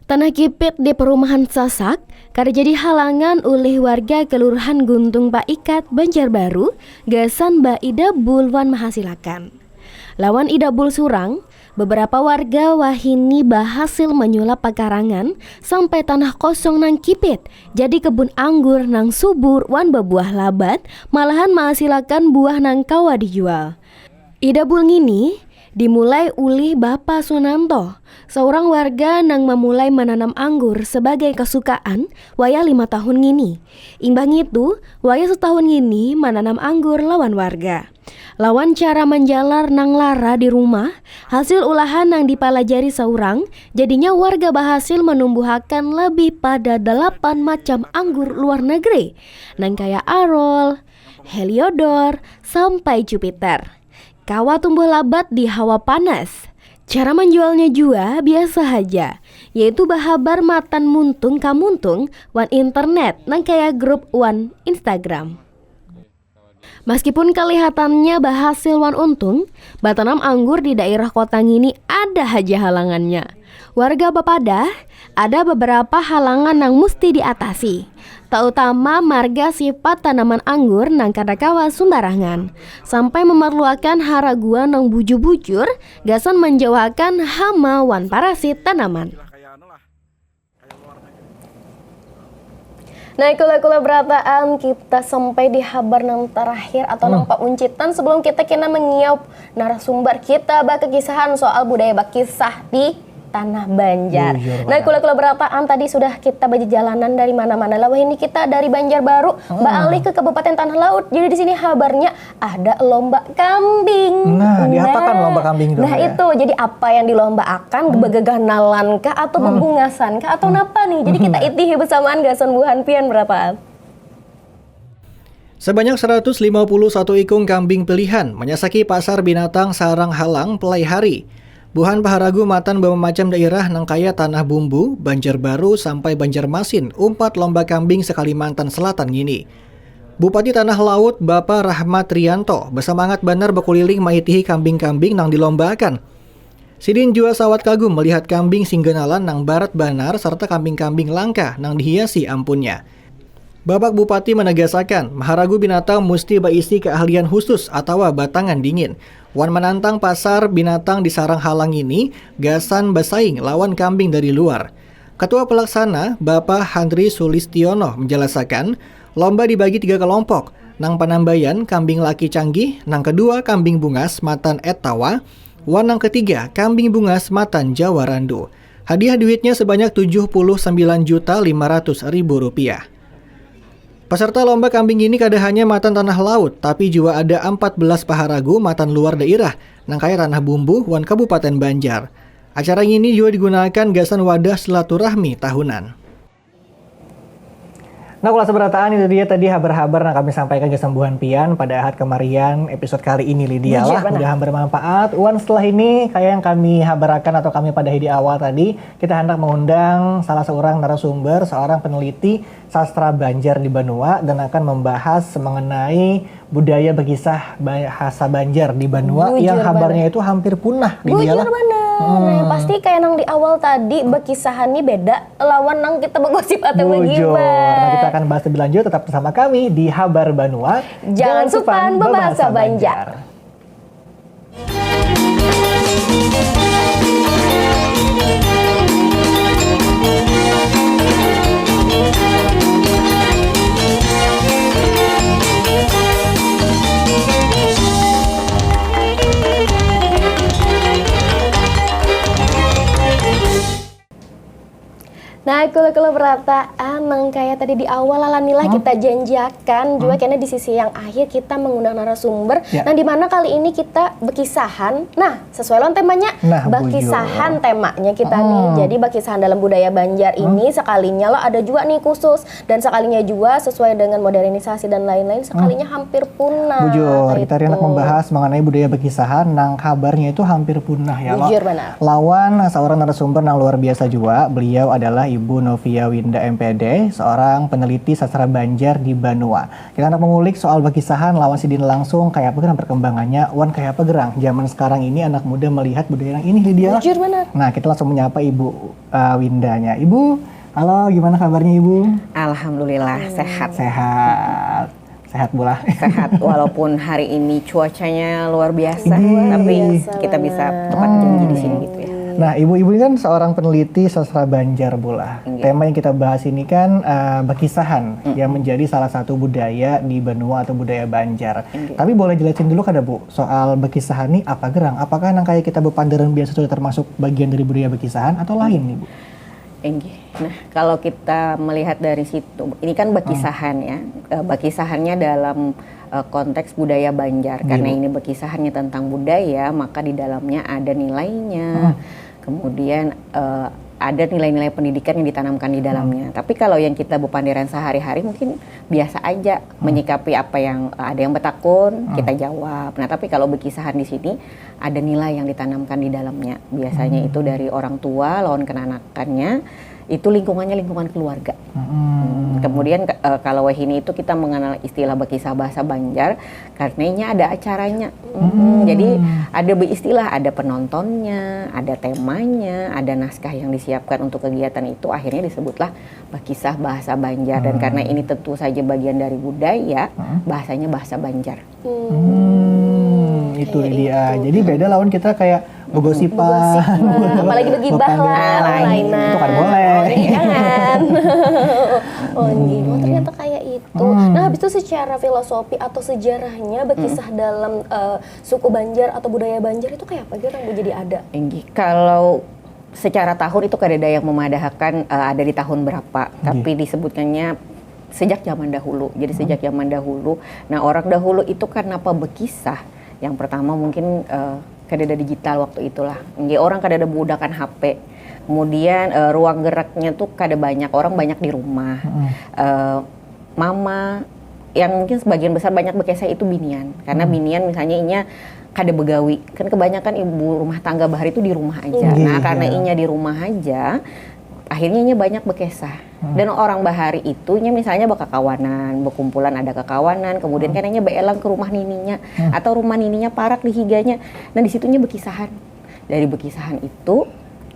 Tanah kipit di perumahan Sasak kada jadi halangan oleh warga Kelurahan Guntung Paikat, Banjarbaru, gasan Mbak Ida Bulwan menghasilakan. Lawan Ida Bul surang, beberapa warga wahini berhasil menyulap pekarangan sampai tanah kosong nang kipit jadi kebun anggur nang subur wan bebuah labat, malahan menghasilkan buah nang kawa dijual. Ida Bul ngini dimulai oleh Bapak Sunanto, seorang warga nang memulai menanam anggur sebagai kesukaan waya 5 tahun ngini. Imbang itu, waya setahun ngini menanam anggur lawan warga. Lawan cara menjalar nang lara di rumah, hasil olahan nang dipelajari seorang, jadinya warga berhasil menumbuhkan lebih pada 8 macam anggur luar negeri, nang kaya Arol, Heliodor, sampai Jupiter. Kawa tumbuh labat di hawa panas. Cara menjualnya juga biasa saja, yaitu bahabar matan muntung kamuntung wan internet nang kaya grup wan Instagram. Meskipun kelihatannya berhasil wan untung, batanam anggur di daerah kota ini ada aja halangannya. Warga Bapadah, ada beberapa halangan yang mesti diatasi, terutama marga sifat tanaman anggur nang kadakawa sembarangan, sampai memerlukan haraguan nang bujur-bujur, gasan menjauhkan hama wan parasit tanaman. Nah, kula berataan kita sampai di kabar nang terakhir atau nang pauncitan sebelum kita kena mengiap narasumber kita bak kekisahan soal budaya bakisah di Tanah Banjar. Nah, kula berataan tadi sudah kita baca jalanan dari mana-mana. Lalu ini kita dari Banjarbaru beralih ke Kabupaten Tanah Laut. Jadi di sini kabarnya ada lomba kambing. Diapakan lomba kambing itu? Nah, itu jadi apa yang dilombakan? Begeganalan kah atau bebungasan kah atau napa nih? Jadi kita itihi bersamaan gasan buhan pian berapaan? Sebanyak 151 ikung kambing pilihan menyasaki pasar binatang Sarang Halang Pelai Hari. Buhan paharagu matan bermacam daerah nang kaya tanah bumbu, Banjarbaru sampai Banjarmasin, umpat lomba kambing sekalimantan selatan gini. Bupati Tanah Laut Bapak Rahmat Rianto bersemangat benar berkeliling maitihi kambing-kambing nang dilombakan. Sidin jua sawat kagum melihat kambing singgenalan nang barat banar serta kambing-kambing langka nang dihiasi ampunnya. Bapak Bupati menegaskan, maharagu binatang mesti berisi keahlian khusus atau batangan dingin. Wan menantang pasar binatang di Sarang Halang ini gasan bersaing lawan kambing dari luar. Ketua Pelaksana Bapak Handri Sulistiono menjelaskan, lomba dibagi 3 kelompok. Nang penambayan kambing laki canggih, nang kedua kambing bungas matan etawa, wan nang ketiga kambing bungas matan Jawa Randu. Hadiah duitnya sebanyak Rp79.500.000. Peserta lomba kambing ini kada hanya matan tanah laut, tapi juga ada 14 paharagu matan luar daerah, nang kaya tanah bumbu wan Kabupaten Banjar. Acara ini juga digunakan gasan wadah silaturahmi tahunan. Nah, kalau seberataan itu dia tadi habar-habar yang kami sampaikan ke Sembuhan Pian pada Ahad kemarian episode kali ini Lydia lah. Mudah-mudahan bermanfaat. Wan setelah ini kayak yang kami habarkan atau kami pada di awal tadi, kita hendak mengundang salah seorang narasumber, seorang peneliti sastra Banjar di Banua dan akan membahas mengenai budaya berkisah bahasa Banjar di Banua yang kabarnya itu hampir punah Lydia lah. Nah, pasti kayak nang di awal tadi bekisahan nih beda lawan nang kita begosip atau Bujur. begibah. Nah, kita akan bahas lebih lanjut tetap bersama kami di Habar Banua. Jangan supan berbahasa Banjar. Nah, kalau perataan nang kayak tadi di awal alanilah kita janjiakan juga karena di sisi yang akhir kita mengundang narasumber. Ya. Nah, di mana kali ini kita bekisahan. Nah, sesuai dengan temanya, Nah, bekisahan temanya kita nih. Jadi bekisahan dalam budaya Banjar ini sekalinya lo ada juga nih khusus dan sekalinya juga sesuai dengan modernisasi dan lain-lain sekalinya hampir punah. Bujur, kita Itu. hendak membahas mengenai budaya bekisahan nang kabarnya itu hampir punah ya. Bujur, benar. Lawan seorang narasumber yang luar biasa juga. Beliau adalah Ibu Novia Winda MPD, seorang peneliti sastra Banjar di Banua. Kita hendak mengulik soal bekisahan lawan sidin langsung kayak apa gerang perkembangannya, wan kayak apa gerang zaman sekarang ini anak muda melihat budaya yang ini Lydia. Bujur, benar. Nah, kita langsung menyapa Ibu Windanya. Ibu, halo, gimana kabarnya Ibu? Alhamdulillah sehat. Sehat. Sehat pula. Sehat walaupun hari ini cuacanya luar biasa, Luar tapi biasa kita bisa banget. tepat janji di sini gitu ya. Nah, Ibu-ibu ini kan seorang peneliti sastra Banjar pula. Iya. Tema yang kita bahas ini kan bekisahan yang menjadi salah satu budaya di Banua atau budaya Banjar. Tapi boleh jelasin dulu kada Bu, soal bekisahan ini apa gerang? Apakah nang kayak kita bepandaran biasa sudah termasuk bagian dari budaya bekisahan atau lain nih Bu? Enggih. Nah, kalau kita melihat dari situ, ini kan bekisahan ya. Bekisahannya dalam konteks budaya Banjar. Karena ini bekisahannya tentang budaya, maka di dalamnya ada nilainya. Kemudian ada nilai-nilai pendidikan yang ditanamkan di dalamnya. Tapi kalau yang kita bepandiran sehari-hari mungkin biasa aja menyikapi apa yang ada yang bertakun, kita jawab. Nah, tapi kalau bekisahan di sini ada nilai yang ditanamkan di dalamnya. Biasanya itu dari orang tua lawan kenanakannya, itu lingkungannya lingkungan keluarga. Kemudian kalau wahini itu kita mengenal istilah bekisah bahasa Banjar karena ada acaranya. Jadi ada beristilah, ada penontonnya, ada temanya, ada naskah yang disiapkan untuk kegiatan itu, akhirnya disebutlah bekisah bahasa Banjar. Dan karena ini tentu saja bagian dari budaya, bahasanya bahasa Banjar. Itu dia. Jadi beda lawan kita kayak begosipan. Apalagi begibah lah, lainan. Itu kan boleh. Jangan. Oh gitu, ternyata kayak itu. Nah, habis itu secara filosofi atau sejarahnya bekisah dalam suku Banjar atau budaya Banjar itu kayak apa gitu Bu jadi ada? Kalau secara tahun itu kadada yang memadahkan ada di tahun berapa, tapi disebutkannya sejak zaman dahulu. Jadi sejak zaman dahulu. Nah, orang dahulu itu kenapa bekisah? Yang pertama mungkin kadada digital waktu itulah. Orang kadada menggunakan HP. Kemudian ruang geraknya tuh kada banyak, orang banyak di rumah. Mama yang mungkin sebagian besar banyak bekisah itu binian. Karena binian misalnya inya kada begawi. Kan kebanyakan ibu rumah tangga bahar itu di rumah aja. Nah, karena inya di rumah aja, akhirnya inya banyak bekisah. Dan orang bahari itu nya misalnya berkakawanan, berkumpulan ada kekawanan, kemudian kan inya beelang ke rumah nininya atau rumah nininya parak di higanya. Nah, di situnya bekisahan. Dari bekisahan itu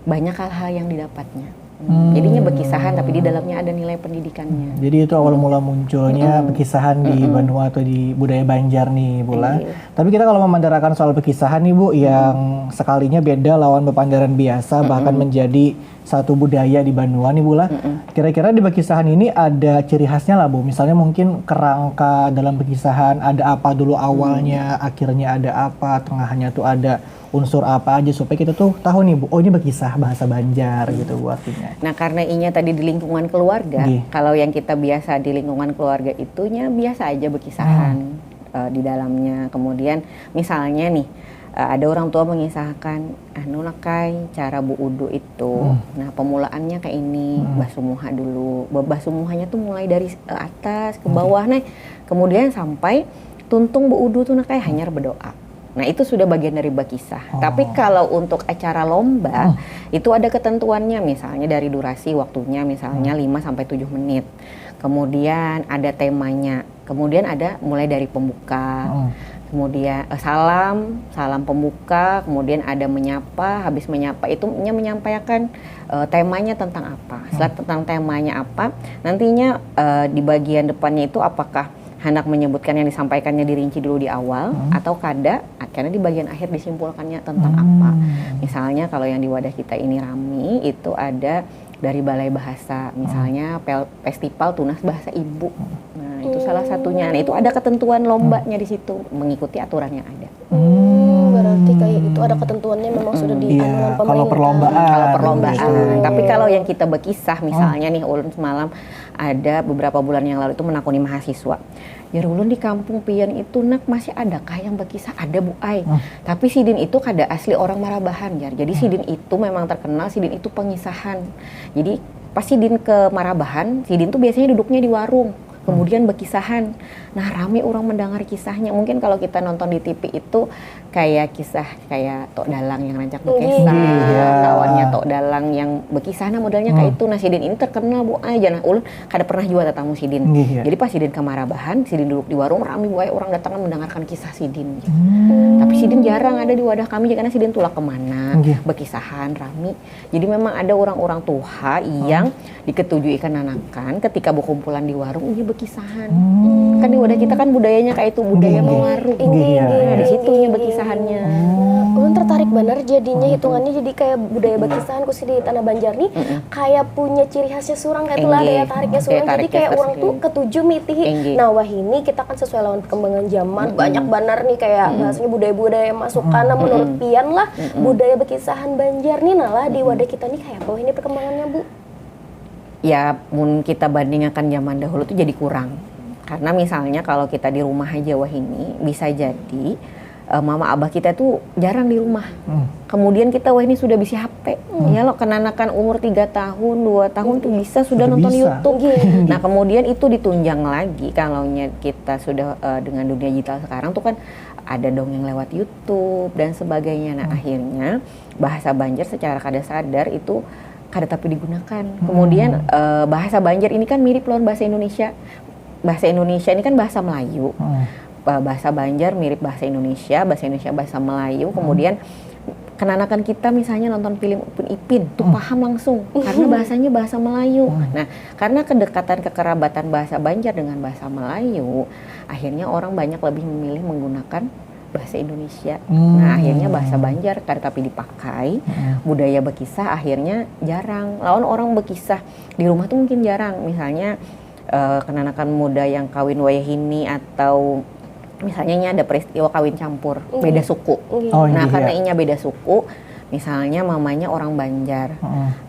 banyak hal-hal yang didapatnya. Jadinya bekisahan tapi di dalamnya ada nilai pendidikannya. Jadi itu awal mula munculnya bekisahan di Banua atau di budaya Banjar nih Bula. Tapi kita kalau memandarakan soal bekisahan nih Bu, yang sekalinya beda lawan bepandaran biasa bahkan menjadi satu budaya di Banua nih Bula. Kira-kira di bekisahan ini ada ciri khasnya lah Bu. Misalnya mungkin kerangka dalam bekisahan ada apa dulu awalnya, akhirnya ada apa, tengahnya tuh ada unsur apa aja supaya kita tuh tahu nih Bu, oh ini bekisah bahasa Banjar gitu Bu artinya. Nah, karena inya tadi di lingkungan keluarga, kalau yang kita biasa di lingkungan keluarga itunya biasa aja bekisahan di dalamnya. Kemudian misalnya nih ada orang tua mengisahkan anu nakai cara Bu Udu itu. Nah, pemulaannya kayak ini, basuh muha dulu. Basuh muhanya tuh mulai dari atas ke bawah nih. Kemudian sampai tuntung Bu Udu tuh nakai hanyar berdoa. Nah, itu sudah bagian dari bekisah. Tapi kalau untuk acara lomba, itu ada ketentuannya. Misalnya dari durasi waktunya, misalnya 5-7 menit. Kemudian ada temanya. Kemudian ada mulai dari pembuka. kemudian salam pembuka, kemudian ada menyapa, habis menyapa itu menyampaikan temanya tentang apa. Setelah tentang temanya apa, nantinya di bagian depannya itu apakah hendak menyebutkan yang disampaikannya dirinci dulu di awal atau kada, karena di bagian akhir disimpulkannya tentang apa. Misalnya kalau yang di wadah kita ini Rami itu ada dari Balai Bahasa, misalnya Festival Tunas Bahasa Ibu. Nah, itu salah satunya. Nah, itu ada ketentuan lombanya di situ, mengikuti aturan yang ada. Berarti kayak itu ada ketentuannya memang sudah di anuan pemerintah. Kalau perlombaan. Kalau perlombaan. Tapi kalau yang kita berkisah, misalnya nih ulun semalam ada beberapa bulan yang lalu itu menakuni mahasiswa. Ya ulun di kampung pian itu nak masih adakah yang berkisah? Ada Bu Ai. Tapi Sidin itu kada asli orang Marabahan ya. Jadi Sidin itu memang terkenal, Sidin itu pengisahan. Jadi pas Sidin ke Marabahan, Sidin tuh biasanya duduknya di warung. Kemudian berkisahan. Nah, rame orang mendengar kisahnya. Mungkin kalau kita nonton di TV itu kayak kisah kayak Tok Dalang yang rancak berkisah, kawannya Tok Dalang yang berkisah. Nah, modelnya kayak itu. Nah, Sidin ini terkenal Bu aja. Nah, ulun kada pernah juga tetamu Sidin. Jadi pas Sidin ke Marabahan, Sidin duduk di warung, rame Bu orang datang mendengarkan kisah Sidin. Gitu. Tapi Sidin jarang ada di wadah kami karena Sidin tulah kemana, berkisahan, rame. Jadi memang ada orang-orang tua yang diketujui kananakan ketika berkumpulan di warung ini berkisahan. Kan di wadah kita kan budayanya kayak itu, budaya mewarung. Nah, di situnya berkisahannya. Ulun tertarik bener jadinya hitungannya jadi kayak budaya berkisahan khusus di Tanah Banjar nih kayak punya ciri khasnya surang kayak itulah daya tariknya surang. Jadi kayak orang tuh ketujuh mitihi. Nah, wah ini kita kan sesuai lawan perkembangan zaman banyak benar nih kayak bahasanya budaya-budaya yang masuk karena menurut pian lah budaya berkisahan Banjar nih nalah di wadah kita nih kayak apa ini perkembangannya Bu? Ya, mun kita bandingkan zaman dahulu tuh jadi kurang. Karena misalnya kalau kita di rumah aja wah ini bisa jadi mama abah kita tuh jarang di rumah. Kemudian kita wah ini sudah bisa HP. Ya lo kenanakan umur 3 tahun, 2 tahun tuh bisa sudah nonton YouTube. Nah, kemudian itu ditunjang lagi kalau kita sudah dengan dunia digital sekarang tuh kan ada dongeng lewat YouTube dan sebagainya. Nah, akhirnya bahasa Banjar secara kada sadar itu kada tapi digunakan. Kemudian bahasa Banjar ini kan mirip lawan bahasa Indonesia. Bahasa Indonesia ini kan bahasa Melayu. Bahasa Banjar mirip bahasa Indonesia bahasa Melayu. Kemudian kenanakan kita misalnya nonton film Upin Ipin tuh paham langsung karena bahasanya bahasa Melayu. Nah, karena kedekatan kekerabatan bahasa Banjar dengan bahasa Melayu, akhirnya orang banyak lebih memilih menggunakan bahasa Indonesia. Nah, akhirnya bahasa Banjar tapi dipakai. Budaya berkisah akhirnya jarang. Lawan orang berkisah di rumah tuh mungkin jarang. Misalnya kenanakan muda yang kawin wayahini atau misalnya ada peristiwa kawin campur, beda suku. Nah, karena inya beda suku, misalnya mamanya orang Banjar,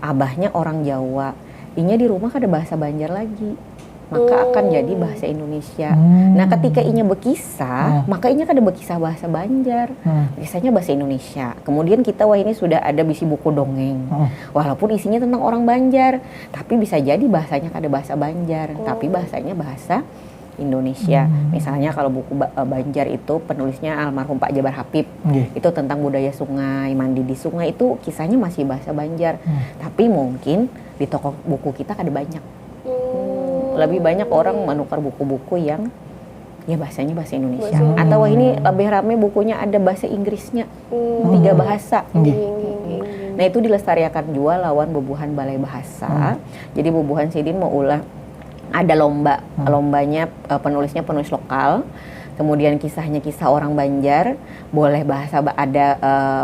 abahnya orang Jawa. Inya di rumah ada bahasa Banjar lagi. Maka akan jadi bahasa Indonesia. Nah, ketika inya berkisah, maka inya kada berkisah bahasa Banjar. Kisahnya bahasa Indonesia. Kemudian kita wah ini sudah ada bisi buku dongeng. Walaupun isinya tentang orang Banjar, tapi bisa jadi bahasanya kada bahasa Banjar, tapi bahasanya bahasa Indonesia. Misalnya kalau buku Banjar itu penulisnya almarhum Pak Jabar Habib. Itu tentang budaya sungai, mandi di sungai, itu kisahnya masih bahasa Banjar. Tapi mungkin di toko buku kita kada banyak. Lebih banyak orang menukar buku-buku yang ya bahasanya bahasa Indonesia. Atau wah ini lebih ramai bukunya ada bahasa Inggrisnya, 3 bahasa. Nah, itu dilestariakan juga lawan bubuhan Balai Bahasa. Jadi bubuhan Sidin mau ulah ada lomba, lombanya penulisnya penulis lokal. Kemudian kisahnya kisah orang Banjar, boleh ada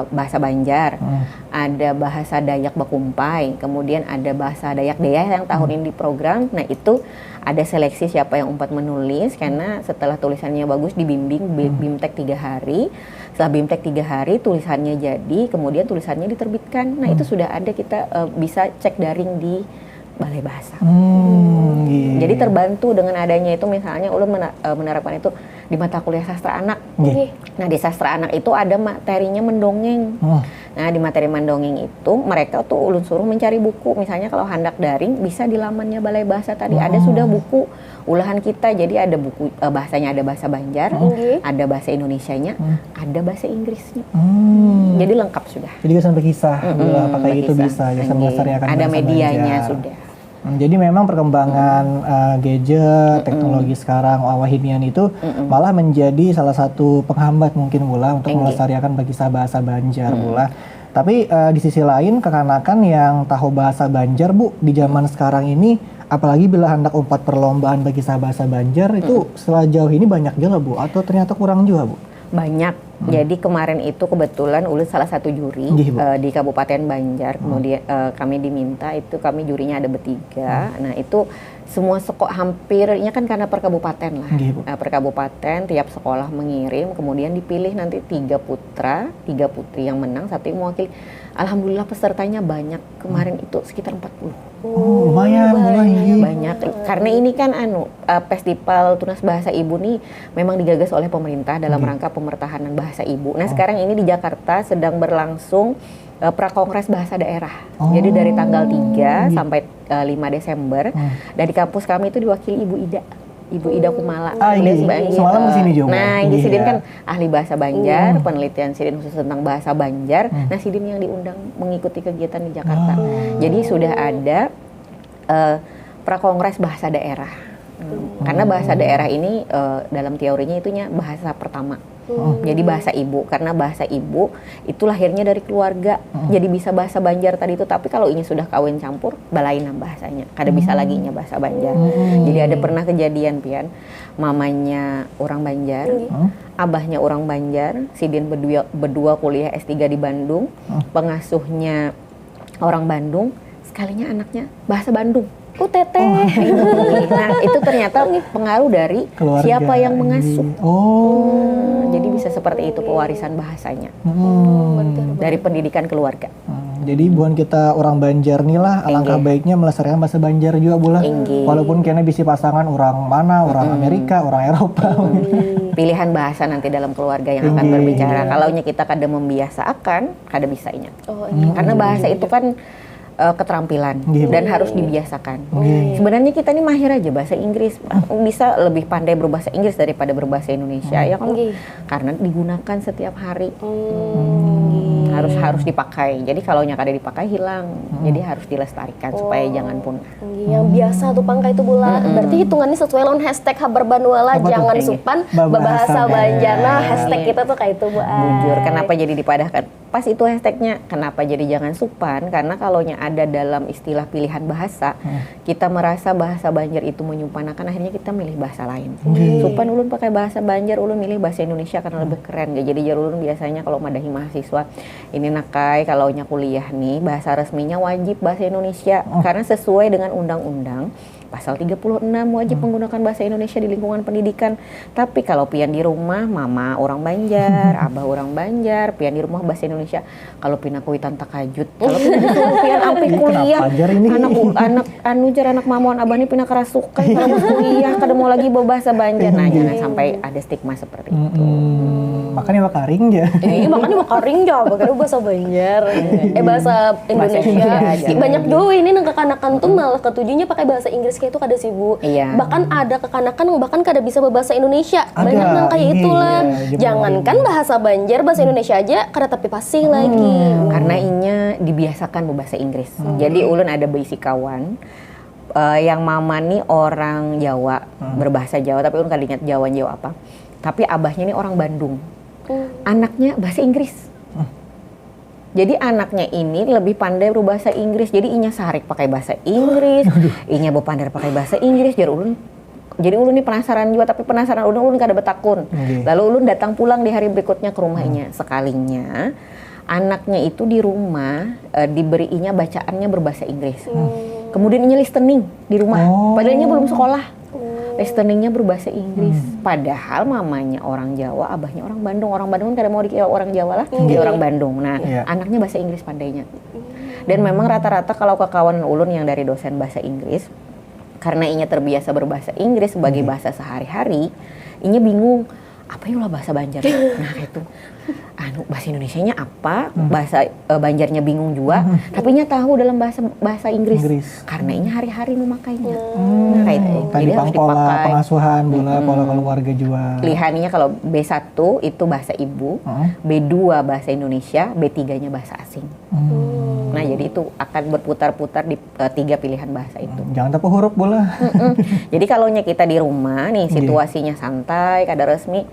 bahasa Banjar, ada bahasa Dayak Bakumpai, kemudian ada bahasa Dayak Deya yang tahun ini diprogram. Nah, itu ada seleksi siapa yang umpat menulis, karena setelah tulisannya bagus dibimbing BIMTEK 3 hari. Setelah BIMTEK 3 hari tulisannya jadi, kemudian tulisannya diterbitkan. Nah, itu sudah ada, kita bisa cek daring di Balai Bahasa. Jadi terbantu dengan adanya itu, misalnya ulun menerapkan itu di mata kuliah sastra anak. Nah, di sastra anak itu ada materinya mendongeng. Nah, di materi mendongeng itu mereka tuh ulun suruh mencari buku. Misalnya kalau hendak daring bisa di lamannya Balai Bahasa tadi ada sudah buku ulahan kita. Jadi ada buku bahasanya, ada bahasa Banjar, ada bahasa Indonesianya, ada bahasa Inggrisnya. Jadi lengkap sudah. Jadi sampai kisah pakai itu bisa ya, sampai melestariakan ada bahasa medianya Banjar. sudah. Jadi memang perkembangan gadget, teknologi sekarang, wawahinian itu malah menjadi salah satu penghambat mungkin Bula untuk melestarikan bahasa Banjar Bula. Tapi di sisi lain kekanakan yang tahu bahasa Banjar Bu di zaman sekarang ini, apalagi bila hendak umpat perlombaan bahasa Banjar itu sejauh ini banyak juga Bu atau ternyata kurang juga Bu? Banyak. Jadi kemarin itu kebetulan Ulun salah satu juri di Kabupaten Banjar. Kemudian kami diminta itu kami jurinya ada bertiga. Nah itu semua hampirnya kan karena per kabupaten lah. Per kabupaten tiap sekolah mengirim, kemudian dipilih nanti 3 putra, 3 putri yang menang, 1 yang mewakili. Alhamdulillah pesertanya banyak. Kemarin itu sekitar 40. Lumayan. Banyak. Karena ini kan Festival Tunas Bahasa Ibu nih memang digagas oleh pemerintah dalam rangka pemertahanan bahasa ibu. Nah, sekarang ini di Jakarta sedang berlangsung Prakongres Bahasa Daerah. Jadi dari tanggal 3 sampai 5 Desember. Dari kampus kami itu diwakili Ibu Ida. Ibu Ida Kumala. Semalam di sini juga. Nah, ini Sidin kan ahli bahasa Banjar, penelitian Sidin khusus tentang bahasa Banjar. Nah, Sidin yang diundang mengikuti kegiatan di Jakarta. Jadi sudah ada Prakongres Bahasa Daerah. Karena bahasa daerah ini dalam teorinya itunya bahasa pertama. Jadi bahasa ibu, karena bahasa ibu itu lahirnya dari keluarga. Jadi bisa bahasa Banjar tadi itu, tapi kalau ini sudah kawin campur, balainan bahasanya. Kada bisa lagi nya bahasa Banjar. Jadi ada pernah kejadian Pian, mamanya orang Banjar, abahnya orang Banjar, Sidin berdua kuliah S3 di Bandung, pengasuhnya orang Bandung, sekalinya anaknya bahasa Bandung. Teteh. Nah, itu ternyata pengaruh dari keluarga, siapa yang mengasuh. Jadi bisa seperti itu pewarisan bahasanya. Dari pendidikan keluarga. Jadi bukan kita orang Banjar nih lah, alangkah baiknya melestarikan bahasa Banjar juga Bula. Walaupun kena bisi pasangan orang mana, orang Amerika, orang Eropa. Pilihan bahasa nanti dalam keluarga yang akan berbicara. Kalau kita kada membiasakan, kada bisanya. Karena bahasa itu kan keterampilan dan harus dibiasakan. Sebenarnya kita ini mahir aja bahasa Inggris, bisa lebih pandai berbahasa Inggris daripada berbahasa Indonesia ya kan? Karena digunakan setiap hari. Harus dipakai. Jadi kalau kada dipakai hilang. Jadi harus dilestarikan supaya jangan punah. Yang biasa tuh pangkai itu Bula. Berarti hitungannya sesuai lawan hashtag Habar Banuala jangan supan bahasa Banjar. Nah, hashtag kita tuh kayak itu Bu. Bujur, kenapa jadi dipadahkan? Pas itu hashtagnya, kenapa jadi jangan supan? Karena kalau ada dalam istilah pilihan bahasa, kita merasa bahasa Banjar itu menyumpanakan, akhirnya kita milih bahasa lain. Supan ulun pakai bahasa Banjar, ulun milih bahasa Indonesia karena lebih keren. Jadi ulun biasanya kalau madahi mahasiswa, ini nakai kalau kuliah nih, bahasa resminya wajib bahasa Indonesia. Karena sesuai dengan undang-undang, Pasal 36 wajib menggunakan bahasa Indonesia di lingkungan pendidikan. Tapi kalau pian di rumah, mama orang Banjar, abah orang Banjar, pian di rumah bahasa Indonesia. Kalau pian aku tanta kajut, kalau pian sampai kuliah, anak mamon abah ini pian kerasukan, kalau kuliah kada mau lagi bahasa Banjar. Nah, jangan sampai ada stigma seperti itu. Makanya makaring ya. Makanya makaring ya, bakal bahasa Banjar. Bahasa Indonesia. Banyak juga ini nang kekanakan tuh malah ketujuhnya pakai bahasa Inggris kayak itu kada sih Bu. Bahkan ada kekanakan bahkan kada bisa berbahasa Indonesia. Banyak nang kayak itulah. Jangankan bahasa Banjar, bahasa Indonesia aja kada tapi pasing lagi. Karena inya dibiasakan berbahasa Inggris. Jadi ulun ada bisi kawan yang mama nih orang Jawa, berbahasa Jawa, tapi ulun kada ingat Jawa apa. Tapi abahnya nih orang Bandung. Anaknya bahasa Inggris. Jadi anaknya ini lebih pandai berbahasa Inggris. Jadi inya sarik pakai bahasa Inggris, inya berpandai pakai bahasa Inggris. Jadi ulun ini penasaran juga, tapi penasaran ulun kada betakun. Lalu ulun datang pulang di hari berikutnya ke rumahnya. Sekalinya anaknya itu di rumah diberi inya bacaannya berbahasa Inggris. Kemudian inya listening di rumah. Padahal inya belum sekolah. Listeningnya berbahasa Inggris. Padahal mamanya orang Jawa, abahnya orang Bandung. Orang Bandung kan kada mau dikira orang Jawa lah, dia orang Bandung. Nah, anaknya bahasa Inggris pandainya. Dan memang rata-rata kalau kawan ulun yang dari dosen bahasa Inggris, karena inya terbiasa berbahasa Inggris sebagai bahasa sehari-hari, inya bingung, apa yang bahasa Banjar? Nah, itu. bahasa Indonesianya apa, bahasa Banjarnya bingung juga, tapi nya tahu dalam bahasa Inggris. Karena ini hari-hari memakainya. Kayak itu. Tadi Jadi harus pola dipakai. pengasuhan, pola keluarga juga. Pilihannya kalau B1 itu bahasa ibu, B2 bahasa Indonesia, B3-nya bahasa asing. Nah, jadi itu akan berputar-putar di 3 pilihan bahasa itu. Jangan tapi huruf bola. Jadi kalau kita di rumah nih situasinya santai, kada resmi,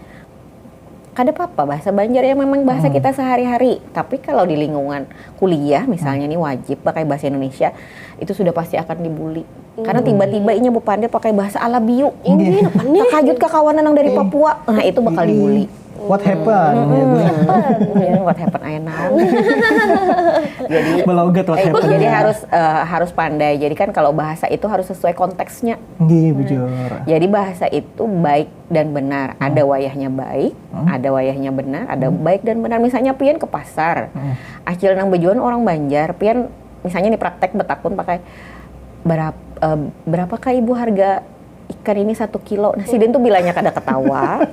kada apa-apa bahasa Banjar ya memang bahasa kita sehari-hari. Tapi kalau di lingkungan kuliah misalnya nih wajib pakai bahasa Indonesia, itu sudah pasti akan dibully. Karena tiba-tiba inya pandai pakai bahasa Alabiu. Ini kajut ke kawanan yang dari Papua. Nah, itu bakal dibully. What happened? What happened I know. Jadi Melogat what happened. jadi harus pandai. Jadi kan kalau bahasa itu harus sesuai konteksnya. Nggih, bujur. Jadi bahasa itu baik dan benar. Ada wayahnya baik, ada wayahnya benar, ada baik dan benar. Misalnya pian ke pasar, acil nang bejuan orang Banjar, pian misalnya nih praktek betakun pakai berapakah ibu harga ikan ini 1 kilo? Nah, Siden tuh bilangnya kada ketawa.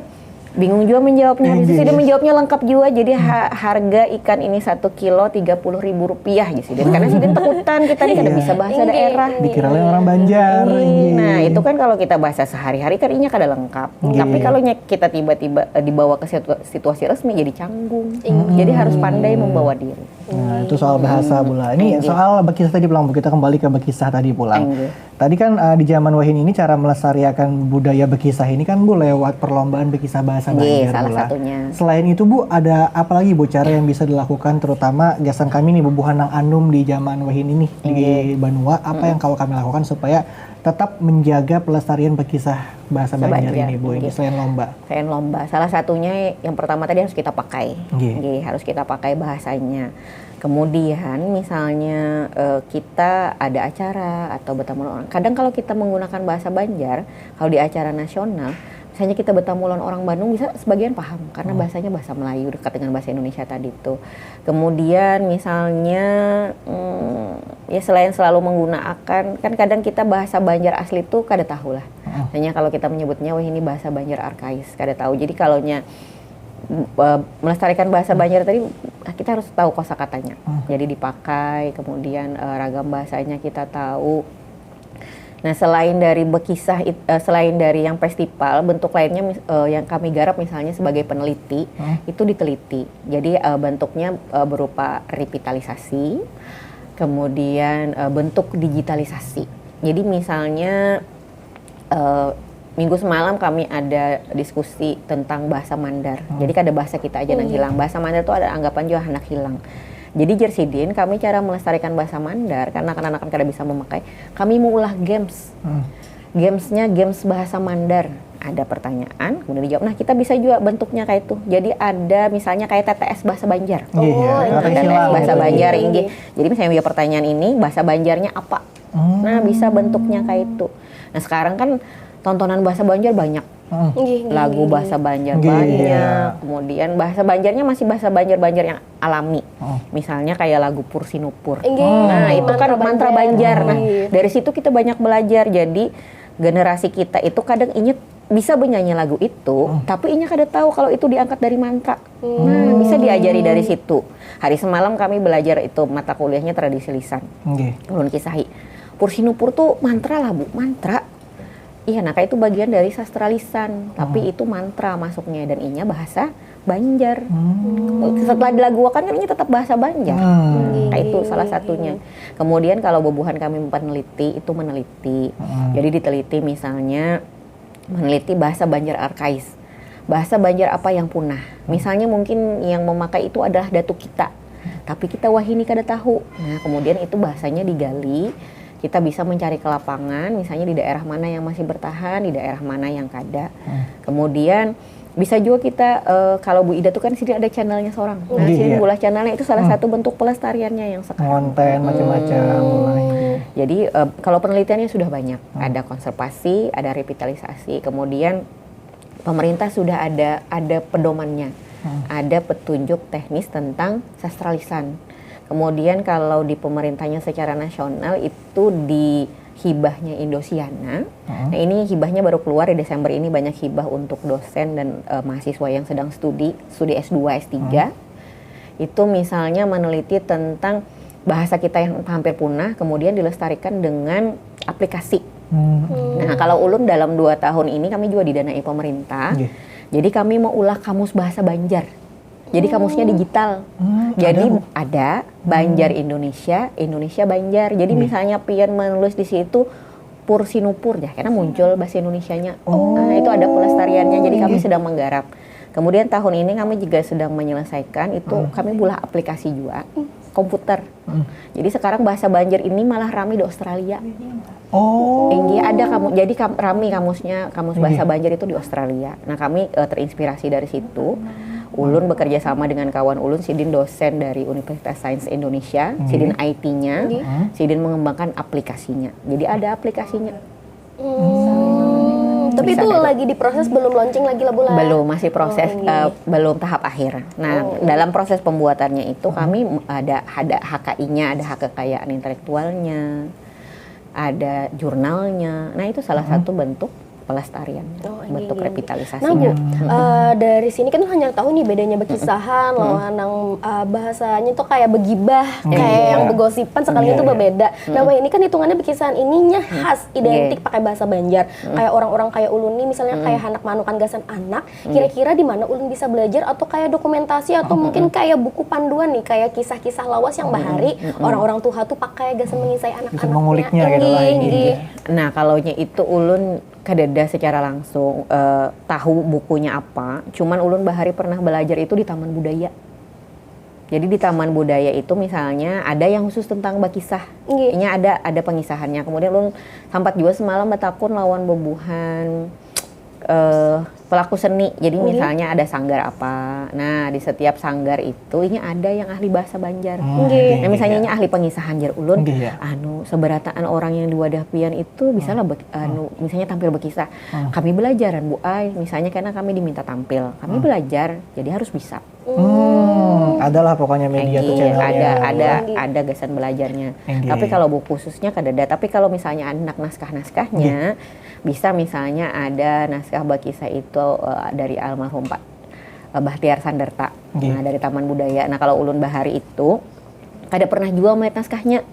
Bingung juga menjawabnya. Habis itu Siden menjawabnya lengkap juga. Jadi harga ikan ini 1 kilo 30.000 rupiah gitu Siden. Karena Siden takutan kita nih kada bisa bahasa daerah. Dikira orang Banjar. Nah, itu kan kalau kita bahasa sehari-hari kan inya kada lengkap. Tapi kalau kita tiba-tiba dibawa ke situasi resmi jadi canggung. Jadi harus pandai membawa diri. Nah, itu soal bahasa pula. Ini soal bekisah tadi pulang, kita kembali ke bekisah tadi pulang. Tadi kan di zaman Wahin ini cara melestarikan budaya bekisah ini kan Bu lewat perlombaan bekisah bahasa Banjar salah pula. satunya. Selain itu Bu, ada apa lagi Bu cara yang bisa dilakukan terutama gasan kami nih Bubuhan Nang Anum di zaman Wahin ini di Banua, apa yang kalau kami lakukan supaya tetap menjaga pelestarian bekisah bahasa Banjar ini Bu, ini selain lomba. Selain lomba, salah satunya yang pertama tadi harus kita pakai. Harus kita pakai bahasanya. Kemudian misalnya kita ada acara atau bertemu orang. Kadang kalau kita menggunakan bahasa Banjar, kalau di acara nasional, misalnya kita bertemu orang Bandung bisa sebagian paham karena bahasanya bahasa Melayu dekat dengan bahasa Indonesia tadi itu. Kemudian misalnya ya selain selalu menggunakan, kan kadang kita bahasa Banjar asli itu kada tahu lah. Hanya kalau kita menyebutnya wah ini bahasa Banjar arkais, kada tahu. Jadi kalaunya melestarikan bahasa Banjar tadi kita harus tahu kosakatanya. Jadi dipakai, kemudian ragam bahasanya kita tahu. Nah, selain dari bekisah, selain dari yang festival, bentuk lainnya yang kami garap misalnya sebagai peneliti, itu diteliti. Jadi bentuknya berupa revitalisasi, kemudian bentuk digitalisasi. Jadi misalnya minggu semalam kami ada diskusi tentang bahasa Mandar. Jadi kada bahasa kita aja yang hilang. Bahasa Mandar itu ada anggapan juga anak hilang. Jadi Jersidin, kami cara melestarikan bahasa Mandar karena anak-anak kada bisa memakai. Kami mau ulah games. Gamesnya games bahasa Mandar. Ada pertanyaan, kemudian dijawab. Nah, kita bisa juga bentuknya kayak itu. Jadi ada misalnya kayak TTS bahasa Banjar. TTS bahasa Banjar ini. Jadi misalnya dia pertanyaan ini bahasa Banjarnya apa? Nah, bisa bentuknya kayak itu. Nah, sekarang kan tontonan bahasa Banjar banyak. Lagu bahasa Banjar banyak. Kemudian bahasa Banjarnya masih bahasa Banjar-Banjar yang alami. Misalnya kayak lagu Pursinupur. Nah, itu kan mantra Banjar. Nah, dari situ kita banyak belajar. Jadi generasi kita itu kadang ingat bisa bernyanyi lagu itu, tapi inya kada tahu kalau itu diangkat dari mantra. Nah, bisa diajari dari situ. Hari semalam kami belajar itu mata kuliahnya tradisi lisan. Ulun kisahi. Pursinupur tuh mantra lah Bu, mantra. Iya, nah kayak itu bagian dari sastra lisan, tapi itu mantra masuknya dan inya bahasa Banjar. Setelah dilagukan kan ini tetap bahasa Banjar. Kayak itu salah satunya. Kemudian kalau Bubuhan kami meneliti itu meneliti. Jadi diteliti misalnya meneliti bahasa Banjar arkais. Bahasa Banjar apa yang punah? Misalnya mungkin yang memakai itu adalah datuk kita. Tapi kita wahini kada tahu. Nah, kemudian itu bahasanya digali. Kita bisa mencari ke lapangan, misalnya di daerah mana yang masih bertahan, di daerah mana yang kada. Kemudian bisa juga kita, kalau Bu Ida tuh kan sini ada channelnya seorang. Nah, sini bola channelnya itu salah satu bentuk pelestariannya yang sekarang. Konten macam-macam. Jadi kalau penelitiannya sudah banyak. Ada konservasi, ada revitalisasi. Kemudian pemerintah sudah ada pedomannya. Ada petunjuk teknis tentang sastra lisan. Kemudian kalau di pemerintahnya secara nasional itu hibahnya Indosiana. Nah ini hibahnya baru keluar di Desember ini, banyak hibah untuk dosen dan mahasiswa yang sedang studi S2, S3. Itu misalnya meneliti tentang bahasa kita yang hampir punah, kemudian dilestarikan dengan aplikasi. Nah kalau Ulun dalam 2 tahun ini kami juga didanai pemerintah. Jadi kami mau ulah kamus bahasa Banjar. Jadi kamusnya digital. Jadi ada Banjar Indonesia, Indonesia Banjar. Jadi misalnya pian menulis di situ Pursinupur ya, karena muncul bahasa Indonesianya. Nah, itu ada pelestariannya. Jadi kami sedang menggarap. Kemudian tahun ini kami juga sedang menyelesaikan itu kami bulah aplikasi juga komputer. Jadi sekarang bahasa Banjar ini malah ramai di Australia. Ada kamu. Jadi ramai kamusnya, kamus bahasa Banjar itu di Australia. Nah kami terinspirasi dari situ. Ulun bekerja sama dengan kawan Ulun, Sidin dosen dari Universitas Sains Indonesia, Sidin IT-nya, Sidin mengembangkan aplikasinya. Jadi ada aplikasinya. Tapi itu lagi diproses, belum launching lagi lah bulan? Belum, masih proses, belum tahap akhir. Nah, dalam proses pembuatannya itu kami ada HKI-nya, ada hak kekayaan intelektualnya, ada jurnalnya. Nah, itu salah satu bentuk pelestarian, bentuk revitalisasinya. Nah Bu, dari sini kan hanya tahu nih bedanya bekisahan, lawan yang bahasanya tuh kayak begibah, kayak yang begosipan sekali itu berbeda. Nah ini kan hitungannya bekisahan, ininya khas, identik pakai bahasa Banjar. Kayak orang-orang kayak Ulun nih, misalnya kayak anak manukan gasan anak, kira-kira di mana Ulun bisa belajar atau kayak dokumentasi atau mungkin kayak buku panduan nih, kayak kisah-kisah lawas yang bahari orang-orang tua tuh pakai gasan mengisai anak-anaknya. Bisa menguliknya gitu lah ini. Nah kalaunya itu Ulun kadeda secara langsung tahu bukunya apa, cuman Ulun bahari pernah belajar itu di Taman Budaya. Jadi di Taman Budaya itu misalnya ada yang khusus tentang bakisah, ini ada pengisahannya. Kemudian Ulun sempat juga semalam betakun lawan bebuhan pelaku seni. Jadi misalnya ada sanggar apa, nah di setiap sanggar itu ini ada yang ahli bahasa Banjar. Nah misalnya ini ahli pengisahan jar Ulun, seberataan orang yang di wadah pian itu bisa lah misalnya tampil berkisah. Kami belajaran Bu Ai, misalnya karena kami diminta tampil, kami belajar, jadi harus bisa. Adalah pokoknya media tuh channelnya. Ada gasan belajarnya. Tapi kalau buku khususnya kadada. Tapi kalau misalnya anak naskah-naskahnya, bisa misalnya ada naskah bakisah itu dari almarhum Pak Bahtiar Sanderta, nah dari Taman Budaya. Nah kalau Ulun bahari itu ada pernah juga melihat naskahnya.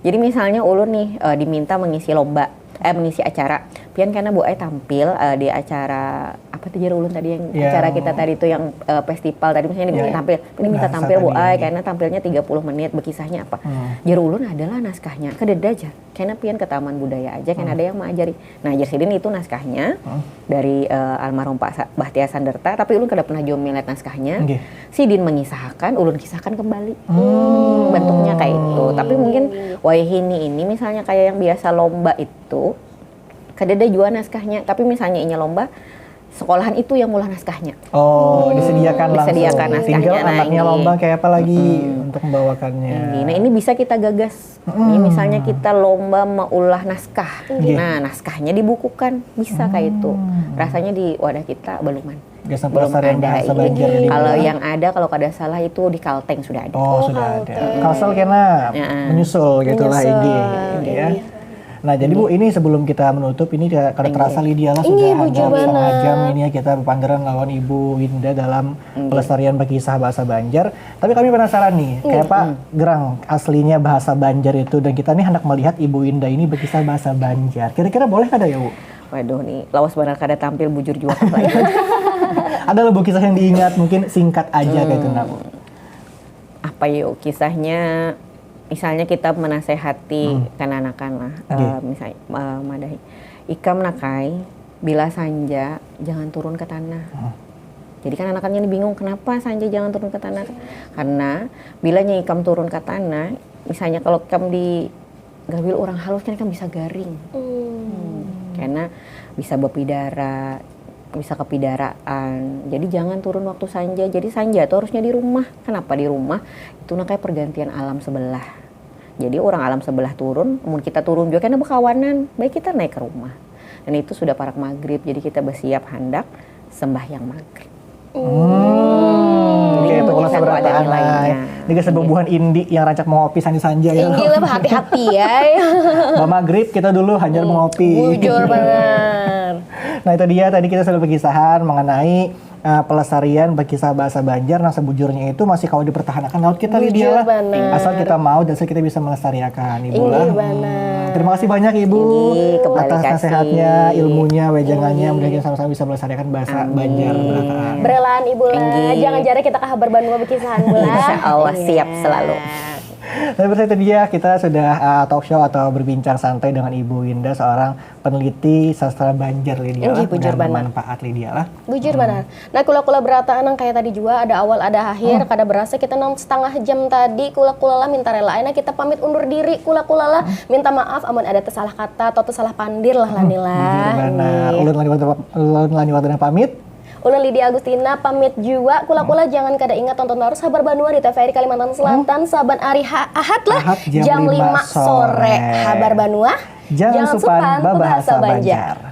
Jadi misalnya Ulun nih diminta mengisi lomba, mengisi acara. Pian karena Bu Ai tampil di acara apa tuh jar Ulun tadi yang acara kita tadi itu yang festival tadi misalnya minta tampil Bu Ai karena tampilnya 30 menit berkisahnya apa. Jar Ulun adalah naskahnya. Kededa aja. Karena pian ke Taman Budaya aja kan ada yang mengajari. Nah jar Sidin itu naskahnya dari almarhum Pak Bahtiar Sanderta, tapi Ulun kada pernah juga melihat naskahnya. Sidin mengisahkan, Ulun kisahkan kembali. Bentuknya kayak itu. Tapi mungkin wayahini ini misalnya kayak yang biasa lomba itu kadeda juga naskahnya, tapi misalnya ini lomba sekolahan itu yang mulah naskahnya. Disediakan langsung. Naskahnya. Tinggal anaknya lomba kayak apa lagi untuk membawakannya. Nah ini bisa kita gagas. Ini misalnya kita lomba maulah naskah. Nah naskahnya dibukukan, bisa kayak itu. Rasanya di wadah kita beluman. Gasan pelestarian bahasa Banjar. Kalau yang ada, kalau kada salah itu di Kalteng sudah ada. Sudah ada. Kalsel kena menyusul gitulah ini ya. Nah jadi Bu, ini sebelum kita menutup ini kada terasa Lydia lah sudah hampir setengah jam ini ya kita berpandaran lawan Ibu Winda dalam pelestarian berkisah bahasa Banjar. Tapi kami penasaran nih, kayak apa gerang aslinya bahasa Banjar itu, dan kita nih hendak melihat Ibu Winda ini berkisah bahasa Banjar. Kira-kira boleh kada ya Bu? Waduh nih, lawas benar kada tampil bujur juga. Ada lah Bu kisah yang diingat, mungkin singkat aja kayak itu Bu. Apa yuk kisahnya? Misalnya kita menasehati kananakan lah, misalnya madahi, ikam nakai bila sanja jangan turun ke tanah. Jadi kan anak-anaknya bingung kenapa sanja jangan turun ke tanah, karena bilanya ikam turun ke tanah, misalnya kalau ikam di gawil orang halus kan ikam bisa garing, karena bisa berpidara, bisa kepidaraan. Jadi jangan turun waktu sanja. Jadi sanja itu harusnya di rumah. Kenapa di rumah? Itu kayak pergantian alam sebelah. Jadi orang alam sebelah turun, mungkin kita turun juga karena berkawanan, baik kita naik ke rumah. Dan itu sudah parak maghrib, jadi kita bersiap hendak sembahyang maghrib. Jadi itu Kolasa Satu ada Berataan. nilainya. Ini guys sebubuhan indie yang rancak mengopi sanja ya. Tinggi lah, hati-hati ya. Mbak Maghrib kita dulu hanya mengopi. Bujur bener. Nah itu dia tadi kita sudah berkisahan mengenai pelestarian berkisah bahasa Banjar. Nah sebujurnya itu masih kalau dipertahankan laut kita Bujur Lydia lah. bener. Asal kita mau dan asal kita bisa melestarikan Ibu Ini lah. bener. Terima kasih banyak Ibu Ini kembali atas kasih. nasihatnya, ilmunya, wejangannya. Mudah-mudahan sama-sama bisa melestarikan bahasa Banjar Berataan. Berelaan Ibu lah. Tinggi. Jangan jarang kita ke kabar Banua berkisahan bola. Insya Allah Iya. siap selalu. Dan seperti itu dia kita sudah talk show atau berbincang santai dengan Ibu Winda, seorang peneliti sastra Banjar Lydia lah. Nggih, bujur Mudah bener. bermanfaat Lydia lah. Bujur benar. Nah kula-kula berataan yang kayak tadi juga ada awal ada akhir, kada berasa kita 6,5 jam tadi kula-kula lah minta rela. Enak kita pamit undur diri kula-kula lah minta maaf amun ada tersalah kata atau tersalah pandir lah Lanila. Bujur benar. Ulun lani waktu pamit. Ulun Lydia Agustina pamit juga. Kula-kula jangan kada ingat tonton terus Habar Banua di TVRI Kalimantan Selatan saban hari Ahad lah Ahad jam 5 5 sore. sore. Habar Banua. Jangan supan pebahasa Banjar.